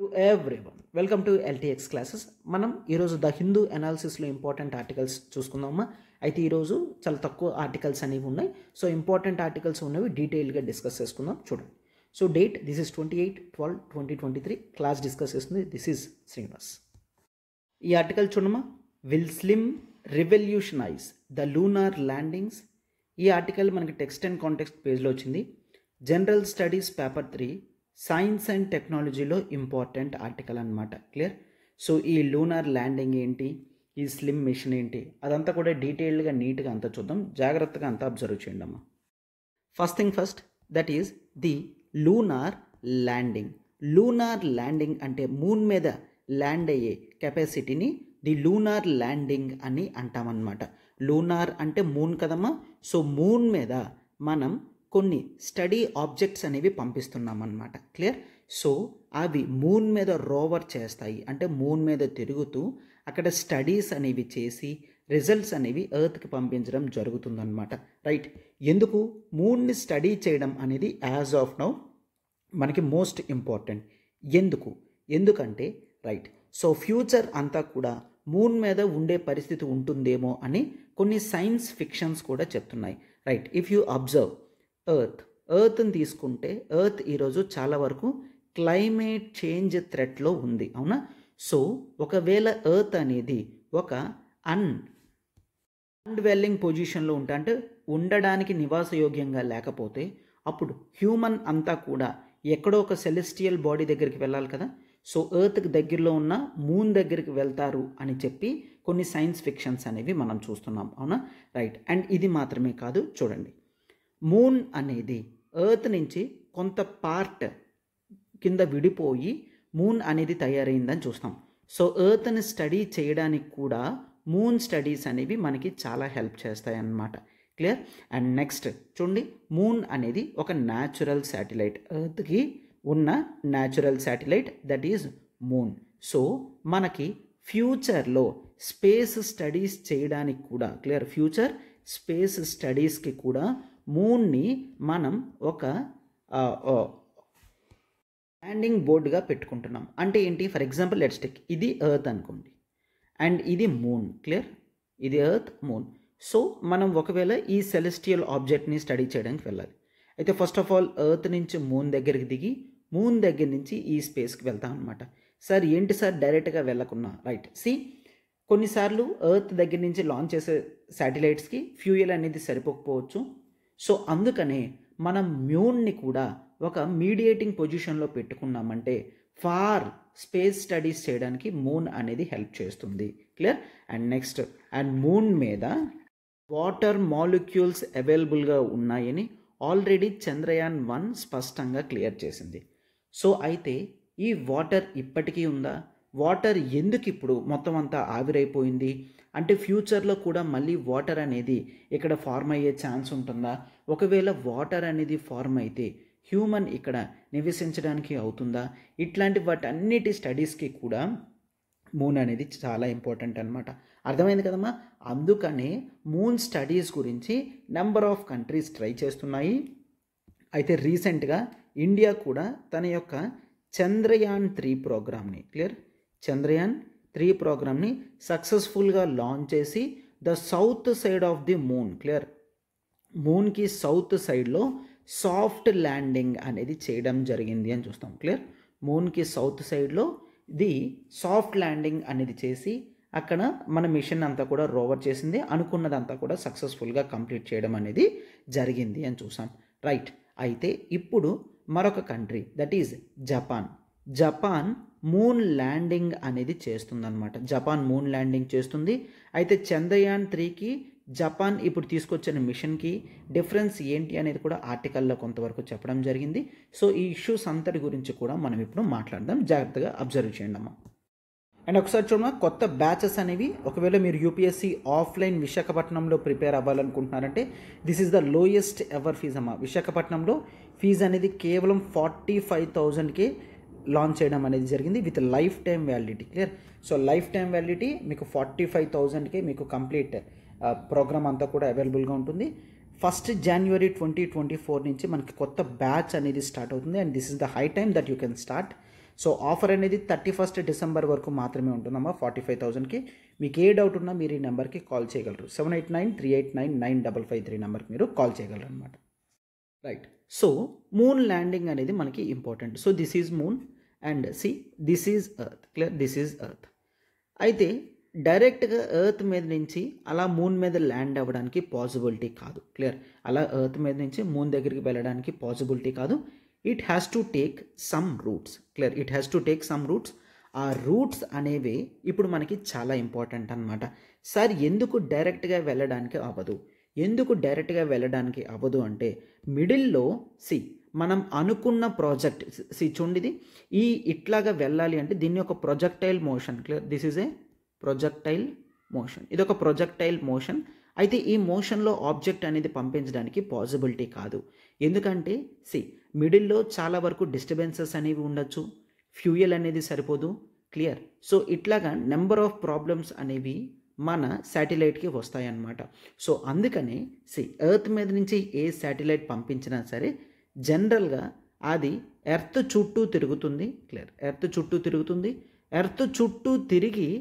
To everyone welcome to LTX classes. మనం ఈరోజు the Hindu అనాలిసిస్లో important articles చూసుకుందామా. అయితే ఈరోజు చాలా తక్కువ ఆర్టికల్స్ అనేవి ఉన్నాయి. సో ఇంపార్టెంట్ ఆర్టికల్స్ ఉన్నవి డీటెయిల్గా డిస్కస్ చేసుకుందాం. చూడండి. So date this is 28/12/2023. Class discuss చేస్తుంది. This is Srinivas. ఈ ఆర్టికల్ చూడమా. Will SLIM revolutionize the lunar landings. ఈ ఆర్టికల్ మనకి టెక్స్ట్ అండ్ కాంటెక్స్ట్ పేజ్లో వచ్చింది. General studies paper 3 science and టెక్నాలజీలో ఇంపార్టెంట్ ఆర్టికల్ అనమాట. క్లియర్. సో ఈ లూనార్ ల్యాండింగ్ ఏంటి, ఈ స్లిమ్ మిషన్ ఏంటి, అదంతా కూడా డీటెయిల్డ్గా నీట్గా అంతా చూద్దాం. జాగ్రత్తగా అంతా అబ్జర్వ్ చేయండి అమ్మా. First thing first, that is the lunar landing. Lunar landing అంటే మూన్ మీద ల్యాండ్ అయ్యే కెపాసిటీని ది లూనార్ ల్యాండింగ్ అని అంటామన్నమాట. లూనార్ అంటే మూన్ కదమ్మా. సో మూన్ మీద మనం కొన్ని స్టడీ ఆబ్జెక్ట్స్ అనేవి పంపిస్తున్నాం అన్నమాట. క్లియర్. సో అవి మూన్ మీద రోవర్ చేస్తాయి, అంటే మూన్ మీద తిరుగుతూ అక్కడ స్టడీస్ అనేవి చేసి రిజల్ట్స్ అనేవి ఎర్త్కి పంపించడం జరుగుతుందన్నమాట. రైట్. ఎందుకు మూన్ని స్టడీ చేయడం అనేది యాజ్ ఆఫ్ నౌ మనకి మోస్ట్ ఇంపార్టెంట్. ఎందుకంటే రైట్, సో ఫ్యూచర్ అంతా కూడా మూన్ మీద ఉండే పరిస్థితి ఉంటుందేమో అని కొన్ని సైన్స్ ఫిక్షన్స్ కూడా చెప్తున్నాయి. రైట్. ఇఫ్ యూ అబ్జర్వ్ ఎర్త్ని తీసుకుంటే ఎర్త్ ఈరోజు చాలా వరకు క్లైమేట్ చేంజ్ థ్రెట్లో ఉంది, అవునా. సో ఒకవేళ ఎర్త్ అనేది ఒక అన్డ్వెల్లింగ్ పొజిషన్లో అంటే ఉండడానికి నివాసయోగ్యంగా లేకపోతే అప్పుడు హ్యూమన్ అంతా కూడా ఎక్కడో ఒక సెలెస్టియల్ బాడీ దగ్గరికి వెళ్ళాలి కదా. సో ఎర్త్కి దగ్గరలో ఉన్న మూన్ దగ్గరికి వెళ్తారు అని చెప్పి కొన్ని సైన్స్ ఫిక్షన్స్ అనేవి మనం చూస్తున్నాం, అవునా. రైట్. అండ్ ఇది మాత్రమే కాదు, చూడండి. మూన్ అనేది ఎర్త్ నుంచి కొంత పార్ట్ కింద విడిపోయి మూన్ అనేది తయారైందని చూస్తాం. సో ఎర్త్ని స్టడీ చేయడానికి కూడా మూన్ స్టడీస్ అనేవి మనకి చాలా హెల్ప్ చేస్తాయి అన్నమాట. క్లియర్. అండ్ నెక్స్ట్ చూడండి, మూన్ అనేది ఒక న్యాచురల్ శాటిలైట్. ఎర్త్కి ఉన్న natural satellite that is moon. So మనకి ఫ్యూచర్లో స్పేస్ స్టడీస్ చేయడానికి కూడా, క్లియర్, ఫ్యూచర్ స్పేస్ స్టడీస్కి కూడా మూన్ని మనం ఒక ల్యాండింగ్ బోర్డుగా పెట్టుకుంటున్నాం. అంటే ఏంటి, ఫర్ ఎగ్జాంపుల్ లెట్స్ టేక్ ఇది ఎర్త్ అనుకోండి అండ్ ఇది మూన్. క్లియర్. ఇది ఎర్త్, మూన్. సో మనం ఒకవేళ ఈ సెలెస్టియల్ ఆబ్జెక్ట్ని స్టడీ చేయడానికి వెళ్ళాలి. అయితే ఫస్ట్ ఆఫ్ ఆల్ ఎర్త్ నుంచి మూన్ దగ్గరికి దిగి మూన్ దగ్గర నుంచి ఈ స్పేస్కి వెళ్తాం అనమాట. సార్ ఏంటి సార్ డైరెక్ట్గా వెళ్ళకున్నా. రైట్. సి, కొన్నిసార్లు ఎర్త్ దగ్గర నుంచి లాంచ్ చేసే శాటిలైట్స్కి ఫ్యూయల్ అనేది సరిపోకపోవచ్చు. సో అందుకనే మనం మూన్ని కూడా ఒక మీడియేటింగ్ పొజిషన్లో పెట్టుకున్నామంటే ఫార్ స్పేస్ స్టడీస్ చేయడానికి మూన్ అనేది హెల్ప్ చేస్తుంది. Clear. And next, and moon మీద వాటర్ మాలిక్యూల్స్ అవైలబుల్గా ఉన్నాయని ఆల్రెడీ చంద్రయాన్ 1 స్పష్టంగా క్లియర్ చేసింది. సో అయితే ఈ వాటర్ ఇప్పటికీ ఉందా? వాటర్ ఎందుకు ఇప్పుడు మొత్తం అంతా ఆవిరైపోయింది అంటే ఫ్యూచర్లో కూడా మళ్ళీ వాటర్ అనేది ఇక్కడ ఫార్మ్ అయ్యే ఛాన్స్ ఉంటుందా? ఒకవేళ వాటర్ అనేది ఫార్మ్ అయితే హ్యూమన్ ఇక్కడ నివసించడానికి అవుతుందా? ఇట్లాంటి వాటన్నిటి స్టడీస్కి కూడా మూన్ అనేది చాలా ఇంపార్టెంట్ అనమాట. అర్థమైంది కదమ్మా. అందుకనే మూన్ స్టడీస్ గురించి నెంబర్ ఆఫ్ కంట్రీస్ ట్రై చేస్తున్నాయి. అయితే రీసెంట్గా ఇండియా కూడా తన యొక్క చంద్రయాన్ 3 ప్రోగ్రామ్ని, క్లియర్, చంద్రయాన్ 3 ప్రోగ్రామ్ని సక్సెస్ఫుల్గా లాంచ్ చేసి the south side of the moon, clear, మూన్కి సౌత్ సైడ్లో సాఫ్ట్ ల్యాండింగ్ అనేది చేయడం జరిగింది అని చూస్తాం. క్లియర్. మూన్కి సౌత్ సైడ్లో ది సాఫ్ట్ ల్యాండింగ్ అనేది చేసి అక్కడ మన మిషన్ అంతా కూడా రోవర్ చేసింది, అనుకున్నదంతా కూడా సక్సెస్ఫుల్గా కంప్లీట్ చేయడం అనేది జరిగింది అని చూసాం. రైట్. అయితే ఇప్పుడు మరొక country that is Japan moon landing అనేది చేస్తుందన్నమాట. జపాన్ మూన్ ల్యాండింగ్ చేస్తుంది. అయితే చంద్రయాన్ 3కి జపాన్ ఇప్పుడు తీసుకొచ్చిన మిషన్కి డిఫరెన్స్ ఏంటి అనేది కూడా ఆర్టికల్లో కొంతవరకు చెప్పడం జరిగింది. సో ఈ ఇష్యూస్ అంతటి గురించి కూడా మనం ఇప్పుడు మాట్లాడదాం. జాగ్రత్తగా అబ్జర్వ్ చేయండి అమ్మా. అండ్ ఒకసారి చూడమా, కొత్త బ్యాచెస్ అనేవి ఒకవేళ మీరు యూపీఎస్సీ ఆఫ్లైన్ విశాఖపట్నంలో ప్రిపేర్ అవ్వాలనుకుంటున్నారంటే this is the lowest ever fees అమ్మా. విశాఖపట్నంలో ఫీజు అనేది కేవలం 45,000కే లాంచ్ చేయడం అనేది జరిగింది with life time validity. Clear. So life time validity మీకు 45,000కే మీకు కంప్లీట్ ప్రోగ్రామ్ అంతా కూడా అవైలబుల్గా ఉంటుంది. 1 January 2024 నుంచి మనకి కొత్త బ్యాచ్ అనేది స్టార్ట్ అవుతుంది. And this is the high time that you can start. So offer అనేది 31st డిసెంబర్ వరకు మాత్రమే ఉంటుందమ్మా 45,000కి. మీకు ఏ డౌట్ ఉన్నా మీరు ఈ నెంబర్కి కాల్ చేయగలరు. 7893899553 నెంబర్కి మీరు కాల్ చేయగలరు అనమాట. రైట్. సో మూన్ ల్యాండింగ్ అనేది మనకి important. So this is moon and this is earth. Clear, this is earth. అయితే డైరెక్ట్గా ఎర్త్ మీద నుంచి అలా మూన్ మీద ల్యాండ్ అవ్వడానికి పాసిబిలిటీ కాదు. క్లియర్, అలా ఎర్త్ మీద నుంచి మూన్ దగ్గరికి వెళ్ళడానికి పాసిబిలిటీ కాదు. It has to take some roots. Clear, it has to take some roots. ఆ రూట్స్ అనేవి ఇప్పుడు మనకి చాలా ఇంపార్టెంట్ అనమాట. సార్ ఎందుకు డైరెక్ట్గా వెళ్ళడానికి అవ్వదు, ఎందుకు డైరెక్ట్గా వెళ్ళడానికి అవ్వదు అంటే మిడిల్లో మనం అనుకున్న ప్రాజెక్ట్ చూడండి, ఇట్లాగా వెళ్ళాలి అంటే దీన్ని ఒక projectile motion. Clear, this is A projectile motion. ఇది ఒక ప్రొజెక్టైల్ మోషన్. అయితే ఈ మోషన్లో ఆబ్జెక్ట్ అనేది పంపించడానికి పాసిబిలిటీ కాదు. ఎందుకంటే మిడిల్లో చాలా వరకు డిస్టర్బెన్సెస్ అనేవి ఉండొచ్చు, ఫ్యూయల్ అనేది సరిపోదు. క్లియర్, సో ఇట్లాగా నెంబర్ ఆఫ్ ప్రాబ్లమ్స్ అనేవి మన శాటిలైట్కి వస్తాయన్నమాట. సో అందుకని ఎర్త్ మీద నుంచి ఏ శాటిలైట్ పంపించినా సరే జనరల్గా అది ఎర్త్ చుట్టూ తిరుగుతుంది. క్లియర్, ఎర్త్ చుట్టూ తిరుగుతుంది. ఎర్త్ చుట్టూ తిరిగి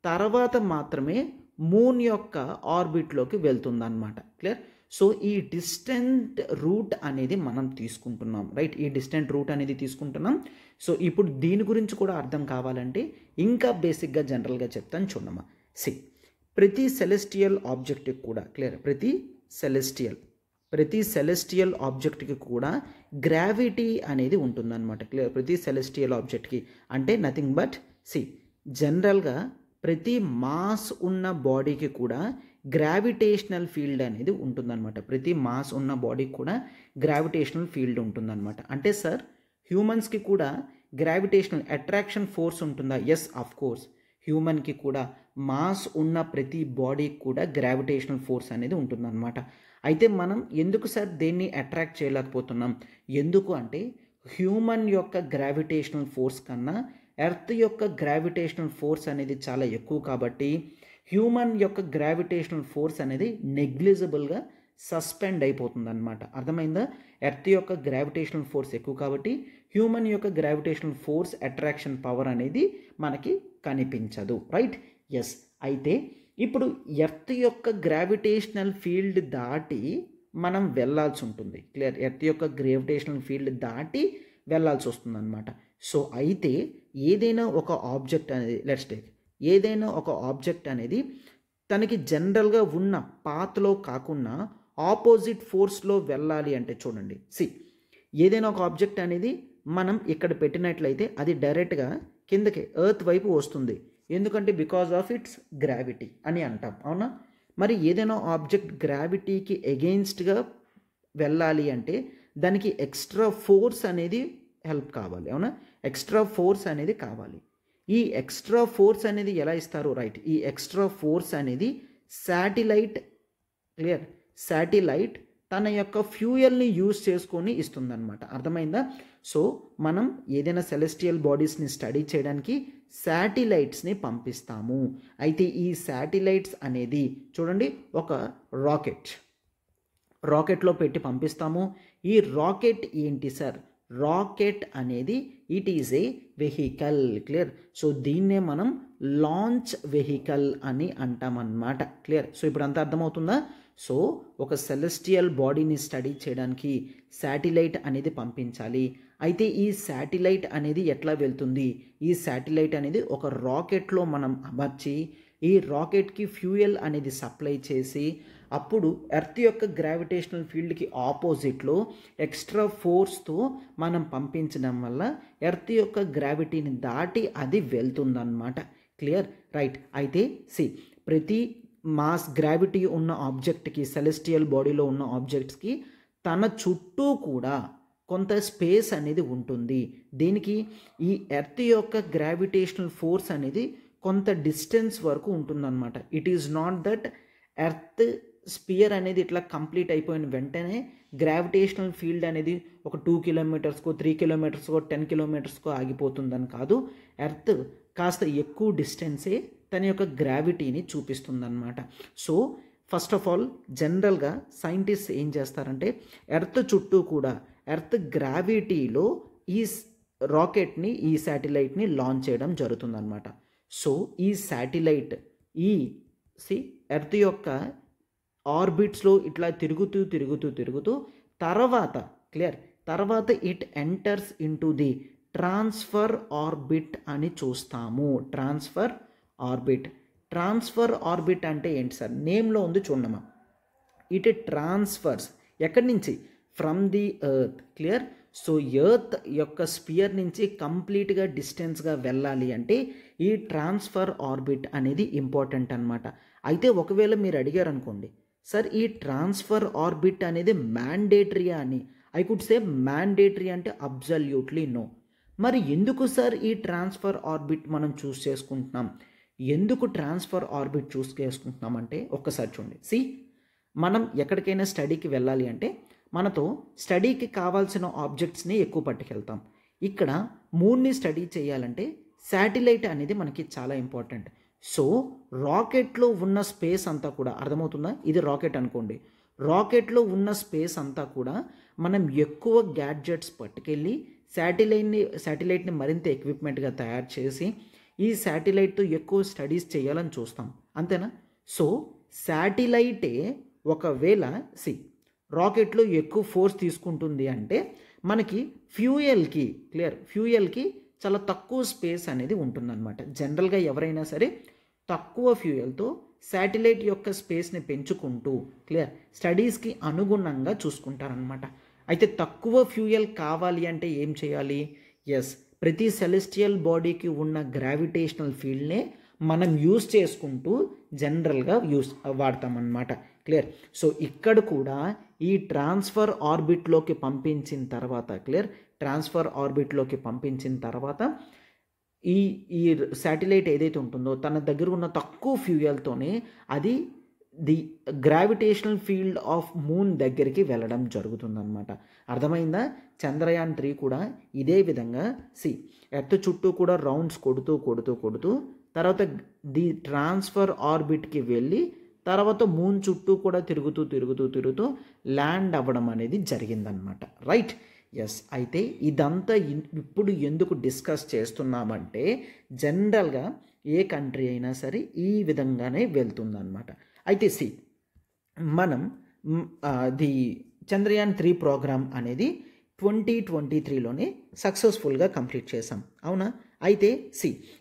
తర్వాత మాత్రమే మూన్ యొక్క ఆర్బిట్లోకి వెళ్తుందన్నమాట. క్లియర్, సో ఈ డిస్టెంట్ రూట్ అనేది మనం తీసుకుంటున్నాం. రైట్, ఈ డిస్టెంట్ రూట్ అనేది తీసుకుంటున్నాం. సో ఇప్పుడు దీని గురించి కూడా అర్థం కావాలంటే ఇంకా బేసిక్గా జనరల్గా చెప్తాను చూడమ్మా. ప్రతి సెలెస్టియల్ ఆబ్జెక్ట్కి కూడా క్లియర్, ప్రతి సెలెస్టియల్ ఆబ్జెక్ట్కి కూడా గ్రావిటీ అనేది ఉంటుందన్నమాట. క్లియర్, ప్రతి సెలెస్టియల్ ఆబ్జెక్ట్కి అంటే నథింగ్ బట్ జనరల్గా ప్రతి మాస్ ఉన్న బాడీకి కూడా గ్రావిటేషనల్ ఫీల్డ్ అనేది ఉంటుందన్నమాట. ప్రతి మాస్ ఉన్న బాడీకి కూడా గ్రావిటేషనల్ ఫీల్డ్ ఉంటుందన్నమాట. అంటే సార్ హ్యూమన్స్కి కూడా గ్రావిటేషనల్ అట్రాక్షన్ ఫోర్స్ ఉంటుందా? Yes, of course. హ్యూమన్కి కూడా మాస్ ఉన్న ప్రతి బాడీకి కూడా గ్రావిటేషనల్ ఫోర్స్ అనేది ఉంటుందన్నమాట. అయితే మనం ఎందుకు సార్ దేన్ని అట్రాక్ట్ చేయలేకపోతున్నాం? ఎందుకు అంటే హ్యూమన్ యొక్క గ్రావిటేషనల్ ఫోర్స్ కన్నా ఎర్త్ యొక్క గ్రావిటేషనల్ ఫోర్స్ అనేది చాలా ఎక్కువ కాబట్టి హ్యూమన్ యొక్క గ్రావిటేషనల్ ఫోర్స్ అనేది నెగ్లిజిబుల్గా సస్పెండ్ అయిపోతుంది అనమాట. అర్థమైందా? ఎర్త్ యొక్క గ్రావిటేషనల్ ఫోర్స్ ఎక్కువ కాబట్టి హ్యూమన్ యొక్క గ్రావిటేషనల్ ఫోర్స్ అట్రాక్షన్ పవర్ అనేది మనకి కనిపించదు. Right, yes. అయితే ఇప్పుడు ఎర్త్ యొక్క గ్రావిటేషనల్ ఫీల్డ్ దాటి మనం వెళ్ళాల్సి ఉంటుంది. క్లియర్, ఎర్త్ యొక్క గ్రావిటేషనల్ ఫీల్డ్ దాటి వెళ్ళాల్సి వస్తుంది అనమాట. సో అయితే ఏదైనా ఒక ఆబ్జెక్ట్ అనేది ఏదైనా ఒక ఆబ్జెక్ట్ అనేది తనకి జనరల్గా ఉన్న పాత్లో కాకుండా ఆపోజిట్ ఫోర్స్లో వెళ్ళాలి అంటే చూడండి, ఏదైనా ఒక ఆబ్జెక్ట్ అనేది మనం ఇక్కడ పెట్టినట్లయితే అది డైరెక్ట్గా కిందకి ఎర్త్ వైపు వస్తుంది. ఎందుకంటే బికాజ్ ఆఫ్ ఇట్స్ గ్రావిటీ అని అంటాం, అవునా? మరి ఏదైనా ఆబ్జెక్ట్ గ్రావిటీకి ఎగెయిన్స్ట్గా వెళ్ళాలి అంటే దానికి ఎక్స్ట్రా ఫోర్స్ అనేది హెల్ప్ కావాలి, అవునా? ఎక్స్ట్రా ఫోర్స్ అనేది కావాలి. ఈ ఎక్స్ట్రా ఫోర్స్ అనేది ఎలా ఇస్తారు? రైట్, ఈ ఎక్స్ట్రా ఫోర్స్ అనేది శాటిలైట్ తన యొక్క ఫ్యూయల్ని యూజ్ చేసుకొని ఇస్తుందన్నమాట. అర్థమైందా? సో మనం ఏదైనా సెలెస్టియల్ బాడీస్ని స్టడీ చేయడానికి శాటిలైట్స్ని పంపిస్తాము. అయితే ఈ శాటిలైట్స్ అనేది చూడండి ఒక రాకెట్లో పెట్టి పంపిస్తాము. ఈ రాకెట్ ఏంటి సార్? రాకెట్ అనేది it is a vehicle. Clear, so దీన్నే మనం లాంచ్ వెహికల్ అని అంటామన్నమాట. క్లియర్, సో ఇప్పుడు అంతా అర్థమవుతుందా? సో ఒక సెలెస్టియల్ బాడీని స్టడీ చేయడానికి శాటిలైట్ అనేది పంపించాలి. అయితే ఈ శాటిలైట్ అనేది ఎట్లా వెళ్తుంది? ఈ శాటిలైట్ అనేది ఒక రాకెట్లో మనం అమర్చి ఈ రాకెట్కి ఫ్యూయల్ అనేది సప్లై చేసి అప్పుడు ఎర్త్ యొక్క గ్రావిటేషనల్ ఫీల్డ్కి ఆపోజిట్లో ఎక్స్ట్రా ఫోర్స్తో మనం పంపించడం వల్ల ఎర్త్ యొక్క గ్రావిటీని దాటి అది వెళ్తుందన్నమాట. Clear, right. అయితే ప్రతి మాస్ గ్రావిటీ ఉన్న ఆబ్జెక్ట్కి సెలెస్టియల్ బాడీలో ఉన్న ఆబ్జెక్ట్స్కి తన చుట్టూ కూడా కొంత స్పేస్ అనేది ఉంటుంది. దీనికి ఈ ఎర్త్ యొక్క గ్రావిటేషనల్ ఫోర్స్ అనేది కొంత డిస్టెన్స్ వరకు ఉంటుందన్నమాట. It is not that earth sphere అనేది ఇట్లా కంప్లీట్ అయిపోయిన వెంటనే గ్రావిటేషనల్ ఫీల్డ్ అనేది ఒక 2 కిలోమీటర్స్కో 3 కిలోమీటర్స్కో 10 కిలోమీటర్స్కో ఆగిపోతుందని కాదు. ఎర్త్ కాస్త ఎక్కువ డిస్టెన్సే తన యొక్క గ్రావిటీని చూపిస్తుందన్నమాట. సో ఫస్ట్ ఆఫ్ ఆల్ జనరల్గా సైంటిస్ట్ ఏం చేస్తారంటే ఎర్త్ చుట్టూ కూడా ఎర్త్ గ్రావిటీలో ఈ రాకెట్ని ఈ శాటిలైట్ని లాంచ్ చేయడం జరుగుతుందన్నమాట. సో ఈ శాటిలైట్ ఈ ఎర్త్ యొక్క ఆర్బిట్స్లో ఇట్లా తిరుగుతూ తర్వాత తర్వాత it enters into the transfer orbit అని చూస్తాము. ట్రాన్స్ఫర్ ఆర్బిట్ అంటే ఏంటి సార్? నేమ్లో ఉంది చూడమ్మా. ఇట్ ట్రాన్స్ఫర్స్ ఎక్కడి నుంచి? From the earth. Clear? So earth యొక్క స్పియర్ నుంచి కంప్లీట్గా డిస్టెన్స్గా వెళ్ళాలి అంటే ఈ ట్రాన్స్ఫర్ ఆర్బిట్ అనేది ఇంపార్టెంట్ అనమాట. అయితే ఒకవేళ మీరు అడిగారు అనుకోండి, సార్ ఈ ట్రాన్స్ఫర్ ఆర్బిట్ అనేది మ్యాండేటరీయా అని. ఐ కుడ్ సే మ్యాండేటరీ అంటే అబ్సల్యూట్లీ నో. మరి ఎందుకు సార్ ఈ ట్రాన్స్ఫర్ ఆర్బిట్ మనం చూస్ చేసుకుంటున్నాం? ఎందుకు ట్రాన్స్ఫర్ ఆర్బిట్ చూస్ చేసుకుంటున్నాం అంటే ఒక్కసారి చూడండి. మనం ఎక్కడికైనా స్టడీకి వెళ్ళాలి అంటే మనతో స్టడీకి కావాల్సిన ఆబ్జెక్ట్స్ని ఎక్కువ పట్టుకెళ్తాం. ఇక్కడ మూన్ని స్టడీ చేయాలంటే శాటిలైట్ అనేది మనకి చాలా ఇంపార్టెంట్. సో రాకెట్లో ఉన్న స్పేస్ అంతా కూడా, అర్థమవుతుందా? ఇది రాకెట్ అనుకోండి. రాకెట్లో ఉన్న స్పేస్ అంతా కూడా మనం ఎక్కువ గ్యాడ్జెట్స్ పట్టుకెళ్ళి శాటిలైట్ని మరింత ఎక్విప్మెంట్గా తయారు చేసి ఈ శాటిలైట్తో ఎక్కువ స్టడీస్ చేయాలని చూస్తాం. అంతేనా? సో శాటిలైటే ఒకవేళ రాకెట్లో ఎక్కువ ఫోర్స్ తీసుకుంటుంది అంటే మనకి ఫ్యూయల్కి చాలా తక్కువ స్పేస్ అనేది ఉంటుందన్నమాట. జనరల్గా ఎవరైనా సరే తక్కువ ఫ్యూయల్తో శాటిలైట్ యొక్క స్పేస్ని పెంచుకుంటూ స్టడీస్కి అనుగుణంగా చూసుకుంటారనమాట. అయితే తక్కువ ఫ్యూయల్ కావాలి అంటే ఏం చేయాలి? ప్రతి సెలెస్టియల్ బాడీకి ఉన్న గ్రావిటేషనల్ ఫీల్డ్నే మనం యూజ్ చేసుకుంటూ జనరల్గా వాడతామన్నమాట. సో ఇక్కడ కూడా ఈ ట్రాన్స్ఫర్ ఆర్బిట్లోకి పంపించిన తర్వాత ఈ శాటిలైట్ ఏదైతే ఉంటుందో తన దగ్గర ఉన్న తక్కువ ఫ్యూయల్తోనే అది the gravitational field of moon దగ్గరికి వెళ్ళడం జరుగుతుందన్నమాట. అర్థమైందా? చంద్రయాన్ 3 కూడా ఇదే విధంగా ఎర్త్ చుట్టూ కూడా రౌండ్స్ కొడుతూ తర్వాత ది ట్రాన్స్ఫర్ ఆర్బిట్కి వెళ్ళి తర్వాత మూన్ చుట్టూ కూడా తిరుగుతూ ల్యాండ్ అవ్వడం అనేది జరిగిందనమాట. రైట్? అయితే ఇదంతా ఇప్పుడు ఎందుకు డిస్కస్ చేస్తున్నామంటే జనరల్గా ఏ కంట్రీ అయినా సరే ఈ విధంగానే వెళ్తుందన్నమాట. అయితే మనం ది చంద్రయాన్ 3 ప్రోగ్రామ్ అనేది 2023లోనే సక్సెస్ఫుల్గా కంప్లీట్ చేసాం. అవునా? అయితే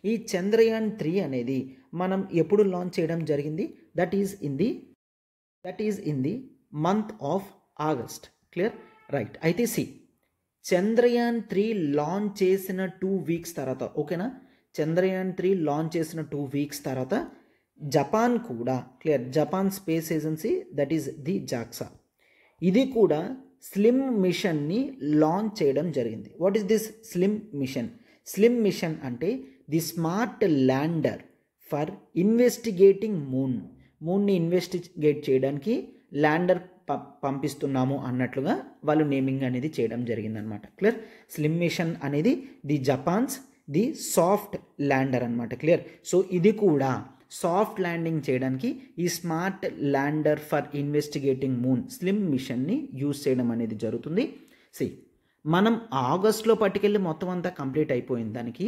ఈ చంద్రయాన్ 3 అనేది మనం ఎప్పుడు లాంచ్ చేయడం జరిగింది? That is in the month of August. Clear? Right. అయితే చంద్రయాన్ 3 లాంచ్ చేసిన 2 వీక్స్ తర్వాత, ఓకేనా? చంద్రయాన్ 3 లాంచ్ చేసిన 2 వీక్స్ తర్వాత జపాన్ కూడా Japan space agency, that is the JAXA, ఇది కూడా స్లిమ్ మిషన్ని లాంచ్ చేయడం జరిగింది. What is this SLIM mission? SLIM mission అంటే the smart lander for investigating మూన్ని ఇన్వెస్టిగేట్ చేయడానికి ల్యాండర్ పంపిస్తున్నాము అన్నట్లుగా వాళ్ళు నేమింగ్ అనేది చేయడం జరిగిందనమాట. క్లియర్? స్లిమ్ మిషన్ అనేది the Japan's the soft lander అనమాట. క్లియర్? సో ఇది కూడా సాఫ్ట్ ల్యాండింగ్ చేయడానికి ఈ smart lander for investigating moon SLIM మిషన్ని యూజ్ చేయడం అనేది జరుగుతుంది. మనం ఆగస్ట్లో పట్టుకెళ్ళి మొత్తం అంతా కంప్లీట్ అయిపోయింది. దానికి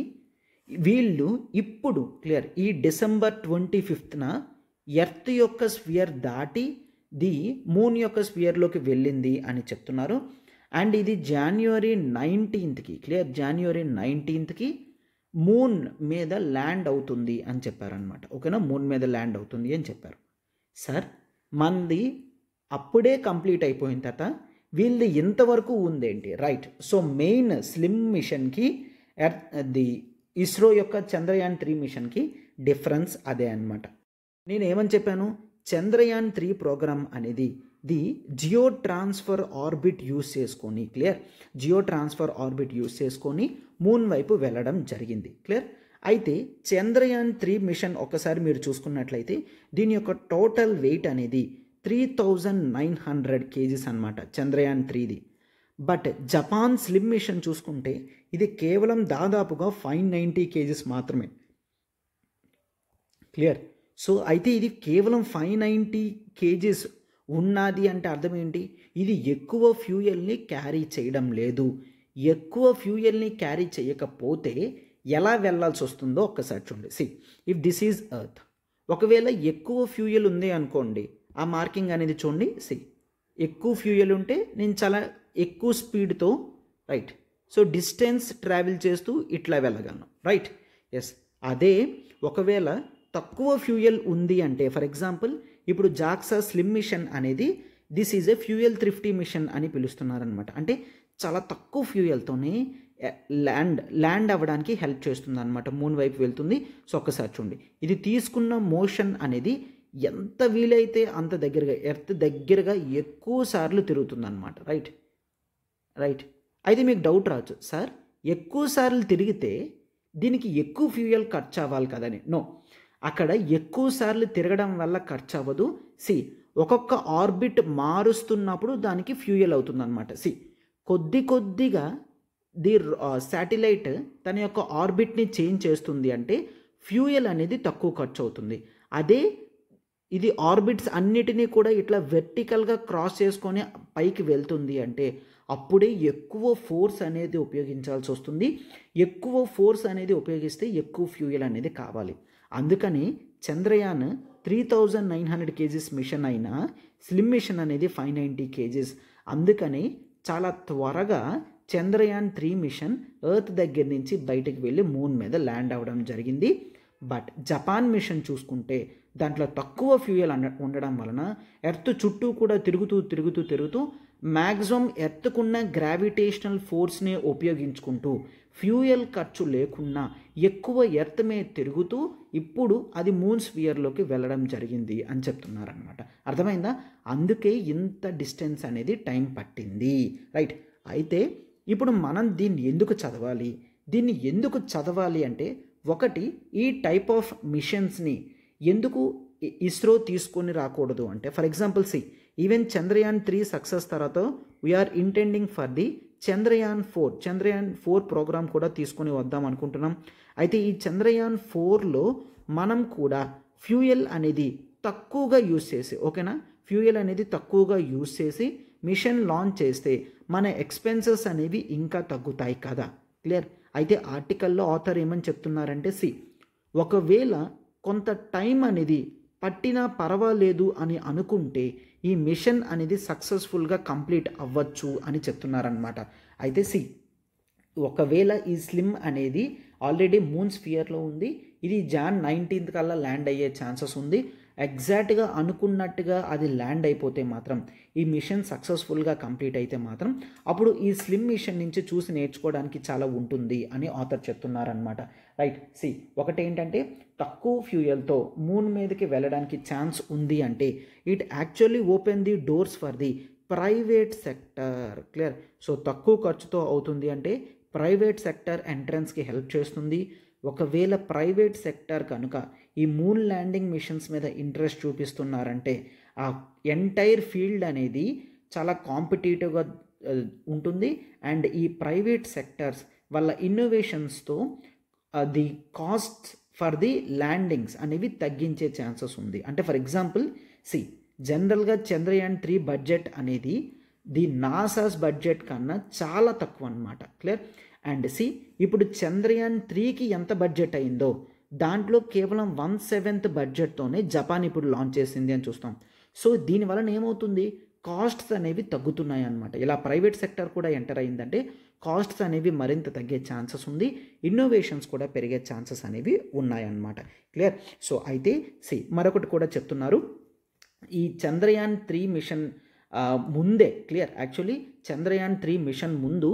వీళ్ళు ఇప్పుడు ఈ డిసెంబర్ 25న ఎర్త్ యొక్క స్పియర్ దాటి ది మూన్ యొక్క స్పియర్లోకి వెళ్ళింది అని చెప్తున్నారు. అండ్ ఇది జనవరి 19కి మూన్ మీద ల్యాండ్ అవుతుంది అని చెప్పారనమాట. ఓకేనా? మూన్ మీద ల్యాండ్ అవుతుంది అని చెప్పారు. సార్ మనది అప్పుడే కంప్లీట్ అయిపోయిన తర్వాత వీళ్ళది ఇంతవరకు ఉందేంటి? రైట్. సో మెయిన్ స్లిమ్ మిషన్కి ది ఇస్రో యొక్క చంద్రయాన్ 3 మిషన్కి డిఫరెన్స్ అదే అనమాట. నేను ఏమని చెప్పాను? చంద్రయాన్ 3 ప్రోగ్రామ్ అనేది the geo transfer orbit use చేసుకొని మూన్ వైపు వెళ్ళడం జరిగింది. క్లియర్? అయితే చంద్రయాన్ 3 మిషన్ ఒక్కసారి మీరు చూసుకున్నట్లయితే దీని యొక్క టోటల్ వెయిట్ అనేది 3900 kgs అనమాట, చంద్రయాన్ 3ది. బట్ జపాన్ స్లిమ్ మిషన్ చూసుకుంటే ఇది కేవలం దాదాపుగా 590 kgs మాత్రమే. క్లియర్? సో అయితే ఇది కేవలం 590 kgs ఉన్నది అంటే అర్థం ఏంటి? ఇది ఎక్కువ ఫ్యూయల్ని క్యారీ చేయడం లేదు. ఎక్కువ ఫ్యూయల్ని క్యారీ చేయకపోతే ఎలా వెళ్ళాల్సి వస్తుందో ఒక్కసారి చూడండి. See if this is earth, ఒకవేళ ఎక్కువ ఫ్యూయల్ ఉంది అనుకోండి, ఆ మార్కింగ్ అనేది చూడండి. సి ఎక్కువ ఫ్యూయల్ ఉంటే నేను చాలా ఎక్కువ స్పీడ్తో రైట్, సో డిస్టెన్స్ ట్రావెల్ చేస్తూ ఇట్లా వెళ్ళగలను రైట్. ఎస్, అదే ఒకవేళ తక్కువ ఫ్యూయల్ ఉంది అంటే, ఫర్ ఎగ్జాంపుల్ ఇప్పుడు జాక్సా స్లిమ్ మిషన్ అనేది this is a fuel thrifty mission అని పిలుస్తున్నారనమాట. అంటే చాలా తక్కువ ఫ్యూయల్తోనే ల్యాండ్ అవ్వడానికి హెల్ప్ చేస్తుంది అనమాట, మూన్ వైపు వెళ్తుంది. సో ఒక్కసారి చూడండి, ఇది తీసుకున్న మోషన్ అనేది ఎంత వీలైతే అంత దగ్గరగా ఎర్త్ దగ్గరగా ఎక్కువ సార్లు తిరుగుతుంది అనమాట రైట్. రైట్, అయితే మీకు డౌట్ రావచ్చు, సార్ ఎక్కువ సార్లు తిరిగితే దీనికి ఎక్కువ ఫ్యూయల్ ఖర్చు అవ్వాలి కదని. నో, అక్కడ ఎక్కువ సార్లు తిరగడం వల్ల ఖర్చు అవ్వదు. సి ఒక్కొక్క ఆర్బిట్ మారుస్తున్నప్పుడు దానికి ఫ్యూయల్ అవుతుంది అనమాట. సి కొద్దిగా శాటిలైట్ తన యొక్క ఆర్బిట్ని చేంజ్ చేస్తుంది అంటే ఫ్యూయల్ అనేది తక్కువ ఖర్చు అవుతుంది. అదే ఇది ఆర్బిట్స్ అన్నిటినీ కూడా ఇట్లా వెర్టికల్గా క్రాస్ చేసుకొని పైకి వెళ్తుంది అంటే అప్పుడే ఎక్కువ ఫోర్స్ అనేది ఉపయోగించాల్సి వస్తుంది. ఎక్కువ ఫోర్స్ అనేది ఉపయోగిస్తే ఎక్కువ ఫ్యూయల్ అనేది కావాలి. అందుకని చంద్రయాన్ 3900 kgs మిషన్ అయినా స్లిమ్ మిషన్ అనేది 590 kgs. అందుకని చాలా త్వరగా చంద్రయాన్ 3 మిషన్ ఎర్త్ దగ్గర నుంచి బయటకు వెళ్ళి మూన్ మీద ల్యాండ్ అవ్వడం జరిగింది. బట్ జపాన్ మిషన్ చూసుకుంటే దాంట్లో తక్కువ ఫ్యూయల్ ఉండడం వలన ఎర్త్ చుట్టూ కూడా తిరుగుతూ మ్యాక్సిమం ఎర్త్కున్న గ్రావిటేషనల్ ఫోర్స్ని ఉపయోగించుకుంటూ ఫ్యూయల్ ఖర్చు లేకుండా ఎక్కువ ఎర్త్ మీద తిరుగుతూ ఇప్పుడు అది మూన్ స్ఫియర్లోకి వెళ్ళడం జరిగింది అని చెప్తున్నారనమాట. అర్థమైందా? అందుకే ఇంత డిస్టెన్స్ అనేది టైం పట్టింది రైట్. అయితే ఇప్పుడు మనం దీన్ని ఎందుకు చదవాలి అంటే, ఒకటి ఈ టైప్ ఆఫ్ మిషన్స్ని ఎందుకు ఇస్రో తీసుకొని రాకూడదు అంటే, for example see even Chandrayaan 3 success తర్వాత we're intending for the Chandrayaan 4 programme కూడా తీసుకొని వద్దాం అనుకుంటున్నాం. అయితే ఈ చంద్రయాన్ 4లో మనం కూడా ఫ్యూయల్ అనేది తక్కువగా యూజ్ చేసి, ఓకేనా, ఫ్యూయల్ అనేది తక్కువగా యూజ్ చేసి మిషన్ లాంచ్ చేస్తే మన ఎక్స్పెన్సెస్ అనేవి ఇంకా తగ్గుతాయి కదా. క్లియర్? అయితే ఆర్టికల్లో ఆథర్ ఏమని చెప్తున్నారంటే, సి ఒకవేళ కొంత టైం అనేది పట్టినా పర్వాలేదు అని అనుకుంటే ఈ మిషన్ అనేది సక్సెస్ఫుల్గా కంప్లీట్ అవ్వచ్చు అని చెప్తున్నారనమాట. అయితే సి ఒకవేళ ఈ స్లిమ్ అనేది ఆల్రెడీ మూన్ స్ఫియర్లో ఉంది, ఇది జాన్ 19th కల్లా ల్యాండ్ అయ్యే ఛాన్సెస్ ఉంది. ఎగ్జాక్ట్గా అనుకున్నట్టుగా అది ల్యాండ్ అయిపోతే మాత్రం, ఈ మిషన్ సక్సెస్ఫుల్గా కంప్లీట్ అయితే మాత్రం అప్పుడు ఈ స్లిమ్ మిషన్ నుంచి చూసి నేర్చుకోవడానికి చాలా ఉంటుంది అని ఆథర్ చెప్తున్నారనమాట రైట్. సి ఒకటేంటంటే తక్కువ ఫ్యూయల్తో మూన్ మీదకి వెళ్ళడానికి ఛాన్స్ ఉంది అంటే it actually open the doors for the private sector. Clear? So తక్కువ ఖర్చుతో అవుతుంది అంటే ప్రైవేట్ సెక్టర్ ఎంట్రన్స్కి హెల్ప్ చేస్తుంది. ఒకవేళ ప్రైవేట్ సెక్టర్ కనుక ఈ మూన్ ల్యాండింగ్ మిషన్స్ మీద ఇంట్రెస్ట్ చూపిస్తున్నారంటే ఆ ఎంటైర్ ఫీల్డ్ అనేది చాలా కాంపిటేటివ్గా ఉంటుంది. అండ్ ఈ ప్రైవేట్ సెక్టర్స్ వాళ్ళ ఇన్నోవేషన్స్తో the cost for the landings అనేవి తగ్గించే ఛాన్సెస్ ఉంది. అంటే ఫర్ ఎగ్జాంపుల్ సి జనరల్గా చంద్రయాన్ 3 బడ్జెట్ అనేది ది నాసాస్ బడ్జెట్ కన్నా చాలా తక్కువ అనమాట. క్లియర్? అండ్ సి ఇప్పుడు చంద్రయాన్ 3కి ఎంత బడ్జెట్ అయిందో దాంట్లో కేవలం 1/7 బడ్జెట్తోనే జపాన్ ఇప్పుడు లాంచ్ చేసింది అని చూస్తాం. సో దీనివలన ఏమవుతుంది, కాస్ట్స్ అనేవి తగ్గుతున్నాయి అన్నమాట. ఇలా ప్రైవేట్ సెక్టర్ కూడా ఎంటర్ అయిందంటే కాస్ట్స్ అనేవి మరింత తగ్గే ఛాన్సెస్ ఉంది, ఇన్నోవేషన్స్ కూడా పెరిగే ఛాన్సెస్ అనేవి ఉన్నాయన్నమాట. క్లియర్? సో అయితే సి మరొకటి కూడా చెప్తున్నారు, ఈ చంద్రయాన్ 3 మిషన్ ముందే, క్లియర్, యాక్చువల్లీ చంద్రయాన్ 3 మిషన్ ముందు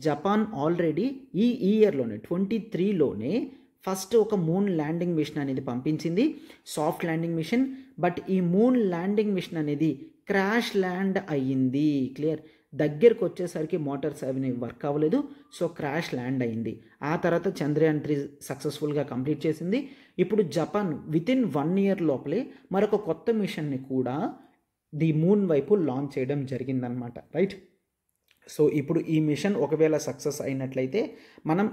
జపాన్ ఆల్రెడీ ఈ ఇయర్లోనే 23లోనే ఫస్ట్ ఒక మూన్ ల్యాండింగ్ మిషన్ అనేది పంపించింది, సాఫ్ట్ ల్యాండింగ్ మిషన్. బట్ ఈ మూన్ ల్యాండింగ్ మిషన్ అనేది క్రాష్ ల్యాండ్ అయ్యింది. క్లియర్? దగ్గరకు వచ్చేసరికి మోటార్స్ అవి వర్క్ అవ్వలేదు, సో క్రాష్ ల్యాండ్ అయింది. ఆ తర్వాత చంద్రయాన్ 3 సక్సెస్ఫుల్గా కంప్లీట్ చేసింది. ఇప్పుడు జపాన్ వితిన్ 1 year లోపలే మరొక కొత్త మిషన్ని కూడా ది మూన్ వైపు లాంచ్ చేయడం జరిగిందనమాట రైట్. సో ఇప్పుడు ఈ మిషన్ ఒకవేళ సక్సెస్ అయినట్లయితే మనం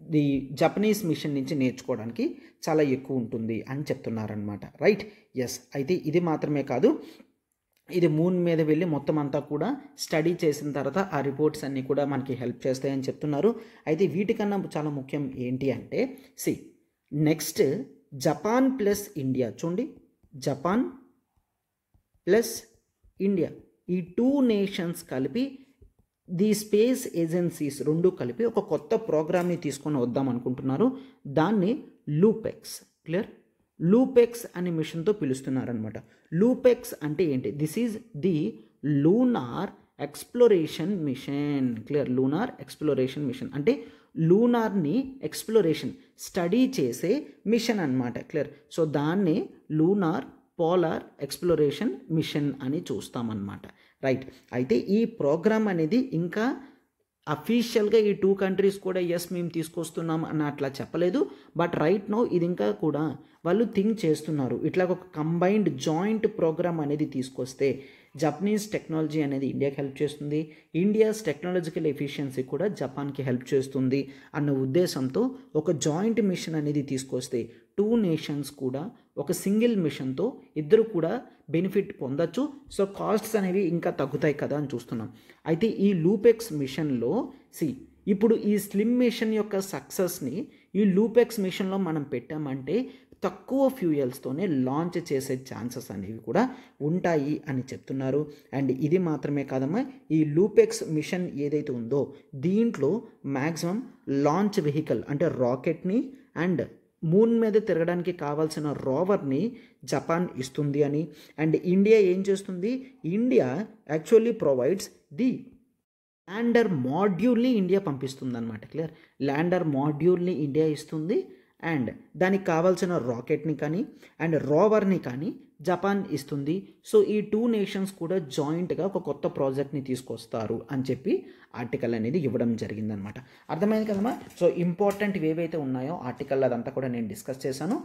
ది జపనీస్ మిషన్ నుంచి నేర్చుకోవడానికి చాలా ఎక్కువ ఉంటుంది అని చెప్తున్నారనమాట రైట్. ఎస్, అయితే ఇది మాత్రమే కాదు, ఇది మూన్ మీద వెళ్ళి మొత్తం అంతా కూడా స్టడీ చేసిన తర్వాత ఆ రిపోర్ట్స్ అన్నీ కూడా మనకి హెల్ప్ చేస్తాయని చెప్తున్నారు. అయితే వీటికన్నా చాలా ముఖ్యం ఏంటి అంటే నెక్స్ట్ జపాన్ ప్లస్ ఇండియా. చూడండి, జపాన్ ప్లస్ ఇండియా, ఈ 2 నేషన్స్ కలిపి ది స్పేస్ ఏజెన్సీస్ రెండు కలిపి ఒక కొత్త ప్రోగ్రామ్ని తీసుకొని వద్దాం అనుకుంటున్నారు. దాన్ని లూపెక్స్. క్లియర్? లూపెక్స్ అనే మిషన్తో పిలుస్తున్నారనమాట. లూపెక్స్ అంటే ఏంటి? This is the lunar exploration machine. Clear? Lunar exploration machine అంటే లూనార్ని ఎక్స్ప్లోరేషన్ స్టడీ చేసే మిషన్ అన్నమాట. క్లియర్? సో దాన్ని లూనార్ పోలార్ ఎక్స్ప్లోరేషన్ మిషన్ అని చూస్తామన్నమాట. రైట్. అయితే ఈ ప్రోగ్రామ్ అనేది ఇంకా అఫీషియల్గా ఈ 2 కంట్రీస్ కూడా ఎస్ మేము తీసుకొస్తున్నాం అని అట్లా చెప్పలేదు. బట్ రైట్ నో ఇది ఇంకా కూడా వాళ్ళు థింక్ చేస్తున్నారు. ఇట్లా ఒక కంబైన్డ్ జాయింట్ ప్రోగ్రామ్ అనేది తీసుకొస్తే జపనీస్ టెక్నాలజీ అనేది ఇండియాకి హెల్ప్ చేస్తుంది, ఇండియాస్ టెక్నాలజికల్ ఎఫిషియన్సీ కూడా జపాన్కి హెల్ప్ చేస్తుంది అన్న ఉద్దేశంతో ఒక జాయింట్ మిషన్ అనేది తీసుకొస్తే 2 నేషన్స్ కూడా ఒక సింగిల్ మిషన్తో ఇద్దరు కూడా బెనిఫిట్ పొందొచ్చు. సో కాస్ట్స్ అనేవి ఇంకా తగ్గుతాయి కదా అని చూస్తున్నాం. అయితే ఈ లూపెక్స్ మిషన్లో ఇప్పుడు ఈ స్లిమ్ మిషన్ యొక్క సక్సెస్ని ఈ లూపెక్స్ మిషన్లో మనం పెట్టామంటే తక్కువ ఫ్యూయల్స్తోనే లాంచ్ చేసే ఛాన్సెస్ అనేవి కూడా ఉంటాయి అని చెప్తున్నారు. అండ్ ఇది మాత్రమే కాదమ్మా, ఈ లూపెక్స్ మిషన్ ఏదైతే ఉందో దీంట్లో మ్యాక్సిమం లాంచ్ వెహికల్ అంటే రాకెట్ని అండ్ మూన్ మీద తిరగడానికి కావాల్సిన రోవర్ని జపాన్ ఇస్తుంది అని. అండ్ ఇండియా ఏం చేస్తుంది? India actually provides the lander మాడ్యూల్ని ఇండియా పంపిస్తుంది అనమాట. క్లియర్? ల్యాండర్ మాడ్యూల్ని ఇండియా ఇస్తుంది అండ్ దానికి కావాల్సిన రాకెట్ని కానీ అండ్ రోవర్ని కానీ జపాన్ ఇస్తుంది. సో ఈ 2 నేషన్స్ కూడా జాయింట్గా ఒక కొత్త ప్రాజెక్ట్ని తీసుకొస్తారు అని చెప్పి ఆర్టికల్ అనేది ఇవ్వడం జరిగిందనమాట. అర్థమైంది కదమ్మా? సో ఇంపార్టెంట్ ఏవైతే ఉన్నాయో ఆర్టికల్ అదంతా కూడా నేను డిస్కస్ చేశాను.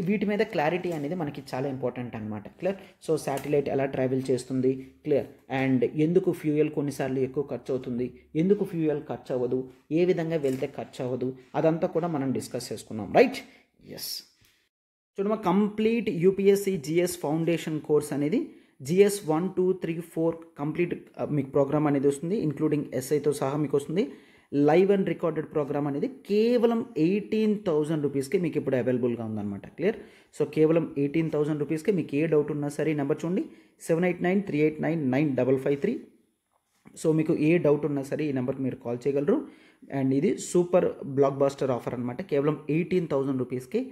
వీటి మీద క్లారిటీ అనేది మనకి చాలా ఇంపార్టెంట్ అనమాట. క్లియర్? సో శాటిలైట్ ఎలా ట్రావెల్ చేస్తుంది, క్లియర్, అండ్ ఎందుకు ఫ్యూయల్ కొన్నిసార్లు ఎక్కువ ఖర్చు అవుతుంది, ఎందుకు ఫ్యూయల్ ఖర్చు అవ్వదు, ఏ విధంగా వెళ్తే ఖర్చు అవ్వదు, అదంతా కూడా మనం డిస్కస్ చేసుకున్నాం. రైట్? ఎస్. చూడమ్మా, complete UPSC GS foundation course అనేది జిఎస్ 1, 2, 3, 4 కంప్లీట్ మీకు ప్రోగ్రామ్ అనేది వస్తుంది, ఇంక్లూడింగ్ ఎస్ఐతో సహా మీకు వస్తుంది. లైవ్ అండ్ రికార్డెడ్ ప్రోగ్రామ్ అనేది కేవలం 18,000 రూపీస్కి మీకు ఇప్పుడు అవైలబుల్గా ఉందన్నమాట. క్లియర్? సో కేవలం 18,000 రూపీస్కి మీకు ఏ డౌట్ ఉన్నా సరే ఈ నెంబర్ చూడండి, 7893899553. సో మీకు ఏ డౌట్ ఉన్నా సరే ఈ నెంబర్కి మీరు కాల్ చేయగలరు. అండ్ ఇది సూపర్ బ్లాక్ బాస్టర్ ఆఫర్ అనమాట. కేవలం 18,000 రూపీస్కి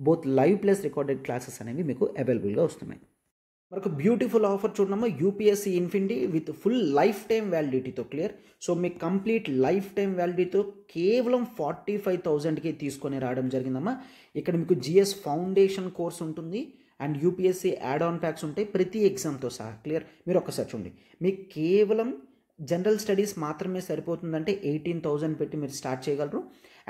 both live plus recorded classes అనేవి మీకు అవైలబుల్గా వస్తున్నాయి. మరొక బ్యూటిఫుల్ ఆఫర్ చూడమ్మా, UPSC infinity with full life time వ్యాలిడిటీతో. క్లియర్? సో మీకు కంప్లీట్ లైఫ్ టైం వ్యాలిడిటీతో కేవలం 45,000కి తీసుకొని రావడం జరిగిందమ్మా. ఇక్కడ మీకు జిఎస్ ఫౌండేషన్ కోర్స్ ఉంటుంది and UPSC add on packs ఉంటాయి ప్రతి ఎగ్జామ్తో సహా. క్లియర్? మీరు ఒక్కసారి చూడండి, మీకు కేవలం జనరల్ స్టడీస్ మాత్రమే సరిపోతుందంటే 18,000 పెట్టి మీరు స్టార్ట్ చేయగలరు.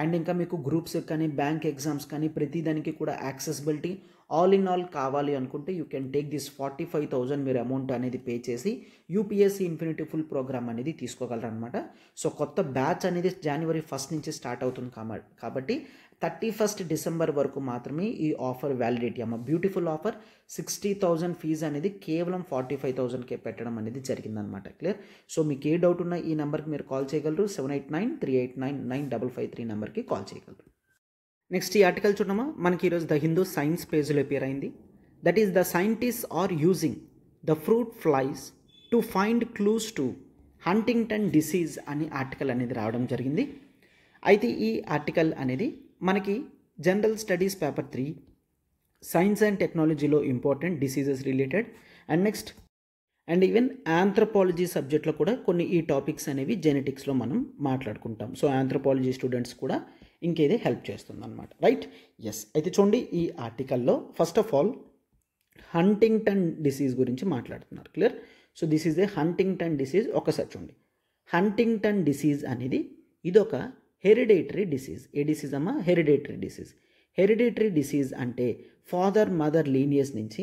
అండ్ ఇంకా మీకు గ్రూప్స్ కానీ బ్యాంక్ ఎగ్జామ్స్ కానీ ప్రతిదానికి కూడా యాక్సెసిబిలిటీ ఆల్ ఇన్ ఆల్ కావాలి అనుకుంటే యూ కెన్ టేక్ దిస్ 45,000 మీరు అమౌంట్ అనేది పే చేసి యూపీఎస్సీ ఇన్ఫినిటీ ఫుల్ ప్రోగ్రామ్ అనేది తీసుకోగలరు అనమాట. సో కొత్త బ్యాచ్ అనేది January 1 నుంచి స్టార్ట్ అవుతుంది కాబట్టి 31 డిసెంబర్ వరకు మాత్రమే ఈ ఆఫర్ వ్యాలిడిటీ అమ్మ. Beautiful offer. 60,000 ఫీజు అనేది కేవలం 45,000కే పెట్టడం అనేది జరిగిందనమాట. క్లియర్? సో మీకు ఏ డౌట్ ఉన్నా ఈ నెంబర్కి మీరు కాల్ చేయగలరు, 7893899553 నెంబర్కి కాల్ చేయగలరు. నెక్స్ట్ ఈ ఆర్టికల్ చూడమ్మా, మనకి ఈరోజు ద హిందూ సైన్స్ పేజ్లో అపియర్ అయింది. That is the scientist are using the fruit flies to find clues to Huntington disease అని ఆర్టికల్ అనేది రావడం జరిగింది. అయితే ఈ ఆర్టికల్ అనేది మనకి general studies paper 3 science and టెక్నాలజీలో important diseases related and next and even anthropology సబ్జెక్ట్లో కూడా కొన్ని ఈ టాపిక్స్ అనేవి జెనెటిక్స్లో మనం మాట్లాడుకుంటాం. సో ఆంథ్రోపాలజీ స్టూడెంట్స్ కూడా ఇంకేదే హెల్ప్ చేస్తుంది అనమాట. రైట్? ఎస్. అయితే చూడండి, ఈ ఆర్టికల్లో first of all Huntington disease గురించి మాట్లాడుతున్నారు. Clear? So this is a Huntington disease. ఒకసారి చూడండి, హంటింగ్టన్ డిసీజ్ అనేది ఇదొక హెరిడేటరీ డిసీజ్. ఏ డిసీజ్ అమ్మా? Hereditary disease. హెరిడేటరీ డిసీజ్ అంటే ఫాదర్ మదర్ లీనియస్ నుంచి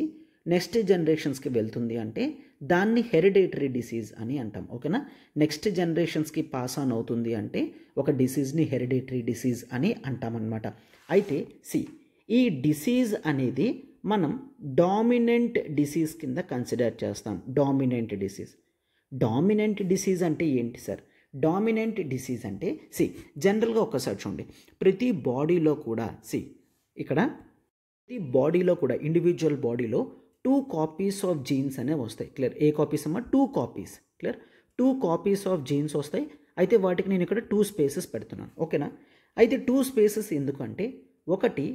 నెక్స్ట్ జనరేషన్స్కి వెళ్తుంది అంటే దాన్ని హెరిడేటరీ డిసీజ్ అని అంటాం. ఓకేనా? నెక్స్ట్ జనరేషన్స్కి పాస్ ఆన్ అవుతుంది అంటే ఒక డిసీజ్ని హెరిడేటరీ డిసీజ్ అని అంటామన్నమాట. అయితే ఈ డిసీజ్ అనేది మనం డామినెంట్ డిసీజ్ కింద కన్సిడర్ చేస్తాం. డామినెంట్ డిసీజ్ అంటే ఏంటి సార్? డామినెంట్ డిసీజ్ అంటే జనరల్గా ఒక్కసారి చూడండి, ప్రతి బాడీలో కూడా ఇక్కడ ప్రతి బాడీలో కూడా ఇండివిజువల్ బాడీలో 2 కాపీస్ ఆఫ్ జీన్స్ అనేవి వస్తాయి. క్లియర్? ఏ కాపీస్ అమ్మా? 2 copies. Clear? 2 copies of jeans వస్తాయి. అయితే వాటికి నేను ఇక్కడ 2 స్పేసెస్ పెడుతున్నాను. ఓకేనా? అయితే 2 స్పేసెస్ ఎందుకంటే ఒకటి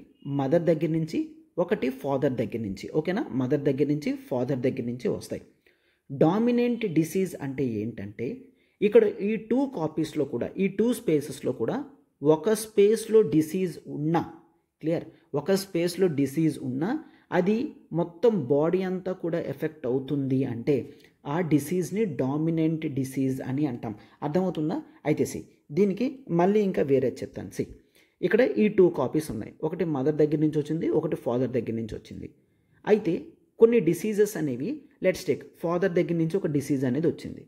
మదర్ దగ్గర నుంచి, ఒకటి ఫాదర్ దగ్గర నుంచి. ఓకేనా? మదర్ దగ్గర నుంచి, ఫాదర్ దగ్గర నుంచి వస్తాయి. డామినెంట్ డిసీజ్ అంటే ఏంటంటే ఇక్కడ ఈ 2 కాపీస్లో కూడా, ఈ 2 స్పేసెస్లో కూడా ఒక స్పేస్లో డిసీజ్ ఉన్నా, క్లియర్, ఒక స్పేస్లో డిసీజ్ ఉన్నా అది మొత్తం బాడీ అంతా కూడా ఎఫెక్ట్ అవుతుంది అంటే ఆ డిసీజ్ని డామినెంట్ డిసీజ్ అని అంటాం. అర్థమవుతుందా? అయితే దీనికి మళ్ళీ ఇంకా వేరే చెప్తాను. ఇక్కడ ఈ 2 కాపీస్ ఉన్నాయి. ఒకటి మదర్ దగ్గర నుంచి వచ్చింది, ఒకటి ఫాదర్ దగ్గర నుంచి వచ్చింది. అయితే కొన్ని డిసీజెస్ అనేవి లెట్స్ టేక్ ఫాదర్ దగ్గర నుంచి ఒక డిసీజ్ అనేది వచ్చింది.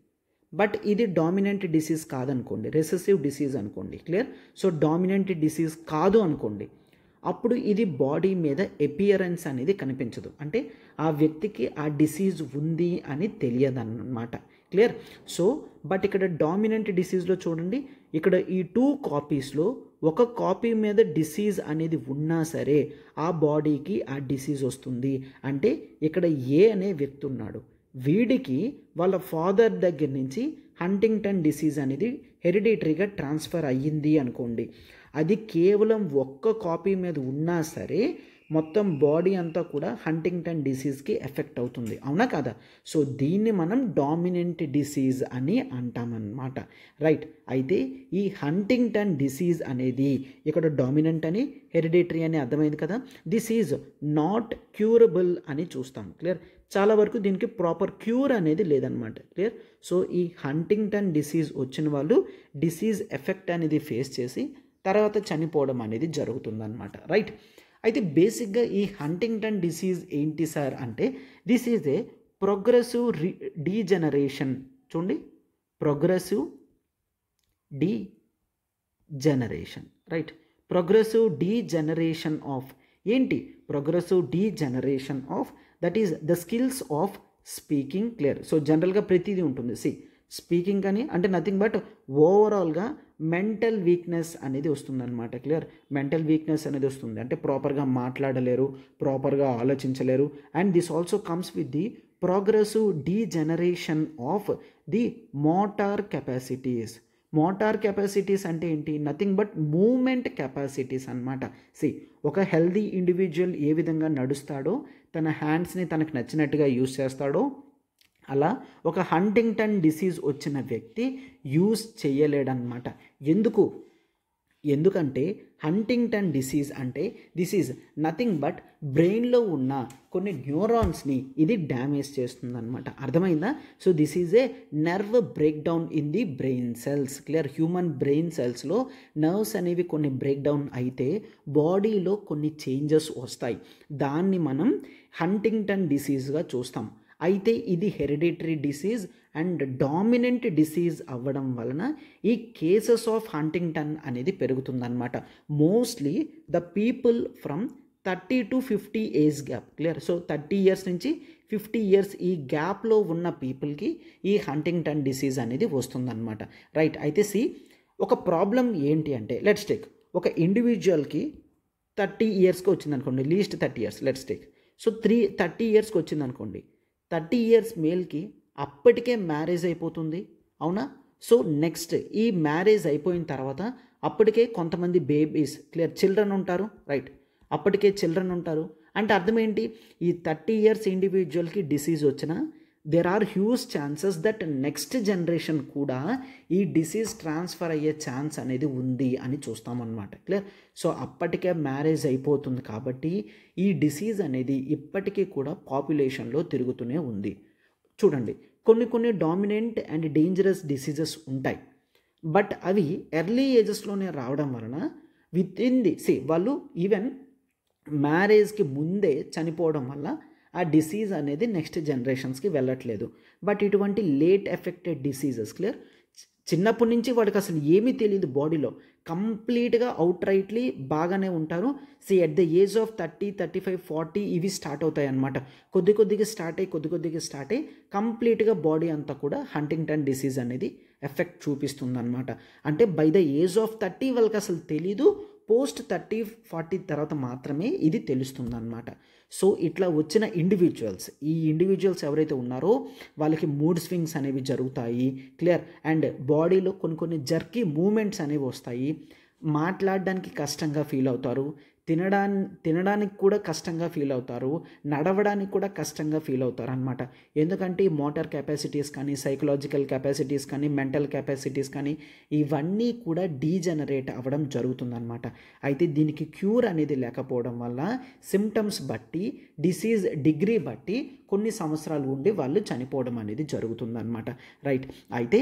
బట్ ఇది డామినెంట్ డిసీజ్ కాదనుకోండి, రెసెసివ్ డిసీజ్ అనుకోండి. క్లియర్? సో డామినెంట్ డిసీజ్ కాదు అనుకోండి, అప్పుడు ఇది బాడీ మీద ఎపియరెన్స్ అనేది కనిపించదు. అంటే ఆ వ్యక్తికి ఆ డిసీజ్ ఉంది అని తెలియదన్నమాట. క్లియర్? సో బట్ ఇక్కడ డామినెంట్ డిసీజ్లో చూడండి, ఇక్కడ ఈ 2 కాపీస్లో ఒక కాపీ మీద డిసీజ్ అనేది ఉన్నా సరే ఆ బాడీకి ఆ డిసీజ్ వస్తుంది. అంటే ఇక్కడ ఏ అనే వ్యక్తి ఉన్నాడు, వీడికి వాళ్ళ ఫాదర్ దగ్గర నుంచి హంటింగ్టన్ డిసీజ్ అనేది హెరిడిటరీగా ట్రాన్స్ఫర్ అయ్యింది అనుకోండి. అది కేవలం ఒక్క కాపీ మీద ఉన్నా సరే మొత్తం బాడీ అంతా కూడా హంటింగ్టన్ డిసీజ్కి ఎఫెక్ట్ అవుతుంది. అవునా కాదా? సో దీన్ని మనం డామినెంట్ డిసీజ్ అని అంటామన్నమాట. రైట్? అయితే ఈ హంటింగ్టన్ డిసీజ్ అనేది ఇక్కడ డామినెంట్ అని, హెరిడిటరీ అని అర్థమైంది కదా. దిస్ ఈజ్ నాట్ క్యూరబుల్ అని చూస్తాం. క్లియర్? చాలా వరకు దీనికి ప్రాపర్ క్యూర్ అనేది లేదనమాట. క్లియర్? సో ఈ హంటింగ్టన్ డిసీజ్ వచ్చిన వాళ్ళు డిసీజ్ ఎఫెక్ట్ అనేది ఫేస్ చేసి తర్వాత చనిపోవడం అనేది జరుగుతుందన్నమాట. రైట్? అయితే బేసిక్గా ఈ హంటింగ్టన్ డిసీజ్ ఏంటి సార్ అంటే this is a progressive degeneration. చూడండి, progressive degeneration. Right? Progressive degeneration of ఏంటి? Progressive degeneration of that is the skills of speaking. Clear? So జనరల్గా ప్రతిదీ ఉంటుంది. స్పీకింగ్ అని అంటే నథింగ్ బట్ ఓవరాల్గా మెంటల్ వీక్నెస్ అనేది వస్తుందన్నమాట. క్లియర్? మెంటల్ వీక్నెస్ అనేది వస్తుంది అంటే ప్రాపర్గా మాట్లాడలేరు, ప్రాపర్గా ఆలోచించలేరు. And this also comes with the progressive degeneration of the motor capacities. Motor capacities అంటే ఏంటి? నథింగ్ బట్ మూమెంట్ కెపాసిటీస్ అన్నమాట. ఒక హెల్దీ ఇండివిజువల్ ఏ విధంగా నడుస్తాడో, తన హ్యాండ్స్ని తనకు నచ్చినట్టుగా యూజ్ చేస్తాడో, అలా ఒక హంటింగ్టన్ డిసీజ్ వచ్చిన వ్యక్తి యూజ్ చేయలేడన్నమాట. ఎందుకంటే హంటింగ్టన్ డిసీజ్ అంటే దిస్ ఈజ్ నథింగ్ బట్ బ్రెయిన్లో ఉన్న కొన్ని న్యూరాన్స్ని ఇది డ్యామేజ్ చేస్తుందన్నమాట. అర్థమైందా? So this is a nerve break down in the brain cells. Clear? Human brain సెల్స్లో నర్వ్స్ అనేవి కొన్ని బ్రేక్ డౌన్ అయితే బాడీలో కొన్ని చేంజెస్ వస్తాయి. దాన్ని మనం హంటింగ్టన్ డిసీజ్గా చూస్తాం. అయితే ఇది hereditary disease and dominant disease అవ్వడం వలన ఈ కేసెస్ ఆఫ్ హంటింగ్టన్ అనేది పెరుగుతుందన్నమాట. Mostly the people from 30 to 50 age gap. Clear? So 30 years నుంచి 50 years ఈ గ్యాప్లో ఉన్న పీపుల్కి ఈ హంటింగ్టన్ డిసీజ్ అనేది వస్తుందన్నమాట. రైట్? అయితే ఒక ప్రాబ్లం ఏంటి అంటే లెట్స్ టేక్ ఒక ఇండివిజువల్కి 30 yearsకి వచ్చిందనుకోండి, least 30 years let's take. So 30 yearsకి వచ్చిందనుకోండి, 30 years మేల్కి అప్పటికే మ్యారేజ్ అయిపోతుంది. అవునా? సో నెక్స్ట్ ఈ మ్యారేజ్ అయిపోయిన తర్వాత అప్పటికే కొంతమంది బేబీస్, క్లియర్, చిల్డ్రన్ ఉంటారు. రైట్? అప్పటికే చిల్డ్రన్ ఉంటారు అంటే అర్థం ఏంటి? ఈ 30 years ఇండివిజువల్కి డిసీజ్ వచ్చినా there are huge chances that next generation కూడా ఈ డిసీజ్ ట్రాన్స్ఫర్ అయ్యే ఛాన్స్ అనేది ఉంది అని చూస్తామన్నమాట. క్లియర్? సో అప్పటికే మ్యారేజ్ అయిపోతుంది కాబట్టి ఈ డిసీజ్ అనేది ఇప్పటికీ కూడా పాపులేషన్లో తిరుగుతూనే ఉంది. చూడండి, కొన్ని డామినెంట్ అండ్ డేంజరస్ డిసీజెస్ ఉంటాయి. బట్ అవి ఎర్లీ ఏజెస్లోనే రావడం వలన విత్ ఇన్ ది వాళ్ళు ఈవెన్ మ్యారేజ్కి ముందే చనిపోవడం వల్ల ఆ డిసీజ్ అనేది నెక్స్ట్ జనరేషన్స్కి వెళ్ళట్లేదు. బట్ ఇటువంటి లేట్ ఎఫెక్టెడ్ డిసీజెస్, క్లియర్, చిన్నప్పటి నుంచి వాడికి అసలు ఏమీ తెలియదు బాడీలో, కంప్లీట్గా అవుట్ రైట్లీ బాగానే ఉంటారు. ఎట్ ద ఏజ్ ఆఫ్ 30, 35, 40 ఇవి స్టార్ట్ అవుతాయి అన్నమాట. కొద్దిగా స్టార్ట్ అయ్యి కంప్లీట్గా బాడీ అంతా కూడా హంటింగ్టన్ డిసీజ్ అనేది ఎఫెక్ట్ చూపిస్తుంది అనమాట. అంటే బై ద ఏజ్ ఆఫ్ 30 వాళ్ళకి అసలు తెలీదు, పోస్ట్ 30, 40 తర్వాత మాత్రమే ఇది తెలుస్తుంది అనమాట. సో ఇట్లా వచ్చిన ఈ ఇండివిజువల్స్ ఎవరైతే ఉన్నారో వాళ్ళకి మూడ్ స్వింగ్స్ అనేవి జరుగుతాయి, క్లియర్. అండ్ బాడీలో కొన్ని జర్కీ మూమెంట్స్ అనేవి వస్తాయి, మాట్లాడడానికి కష్టంగా ఫీల్ అవుతారు, తినడానికి కూడా కష్టంగా ఫీల్ అవుతారు, నడవడానికి కూడా కష్టంగా ఫీల్ అవుతారు అనమాట. ఎందుకంటే ఈ మోటార్ కెపాసిటీస్ కానీ, సైకలాజికల్ కెపాసిటీస్ కానీ, మెంటల్ కెపాసిటీస్ కానీ ఇవన్నీ కూడా డీజనరేట్ అవ్వడం జరుగుతుందన్నమాట. అయితే దీనికి క్యూర్ అనేది లేకపోవడం వల్ల సిమ్టమ్స్ బట్టి, డిసీజ్ డిగ్రీ బట్టి కొన్ని సంవత్సరాలు ఉండి వాళ్ళు చనిపోవడం అనేది జరుగుతుందన్నమాట. రైట్. అయితే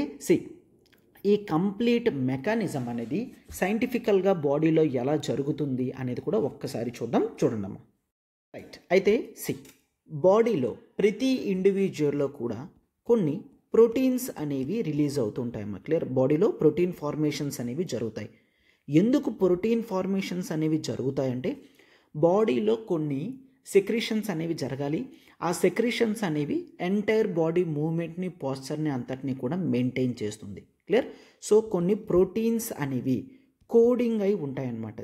ఈ కంప్లీట్ మెకానిజం అనేది సైంటిఫికల్గా బాడీలో ఎలా జరుగుతుంది అనేది కూడా ఒక్కసారి చూడండమ్మా. రైట్. అయితే బాడీలో ప్రతి ఇండివిజువల్లో కూడా కొన్ని ప్రోటీన్స్ అనేవి రిలీజ్ అవుతుంటాయమ్మా, క్లియర్. బాడీలో ప్రోటీన్ ఫార్మేషన్స్ అనేవి జరుగుతాయి. ఎందుకు ప్రోటీన్ ఫార్మేషన్స్ అనేవి జరుగుతాయంటే బాడీలో కొన్ని సెక్రీషన్స్ అనేవి జరగాలి. ఆ సెక్రీషన్స్ అనేవి ఎంటైర్ బాడీ మూవ్మెంట్ని, పోస్చర్ని అంతటిని కూడా మెయింటైన్ చేస్తుంది, క్లియర్. సో కొన్ని ప్రోటీన్స్ అనేవి కోడింగ్ అయి ఉంటాయన్నమాట.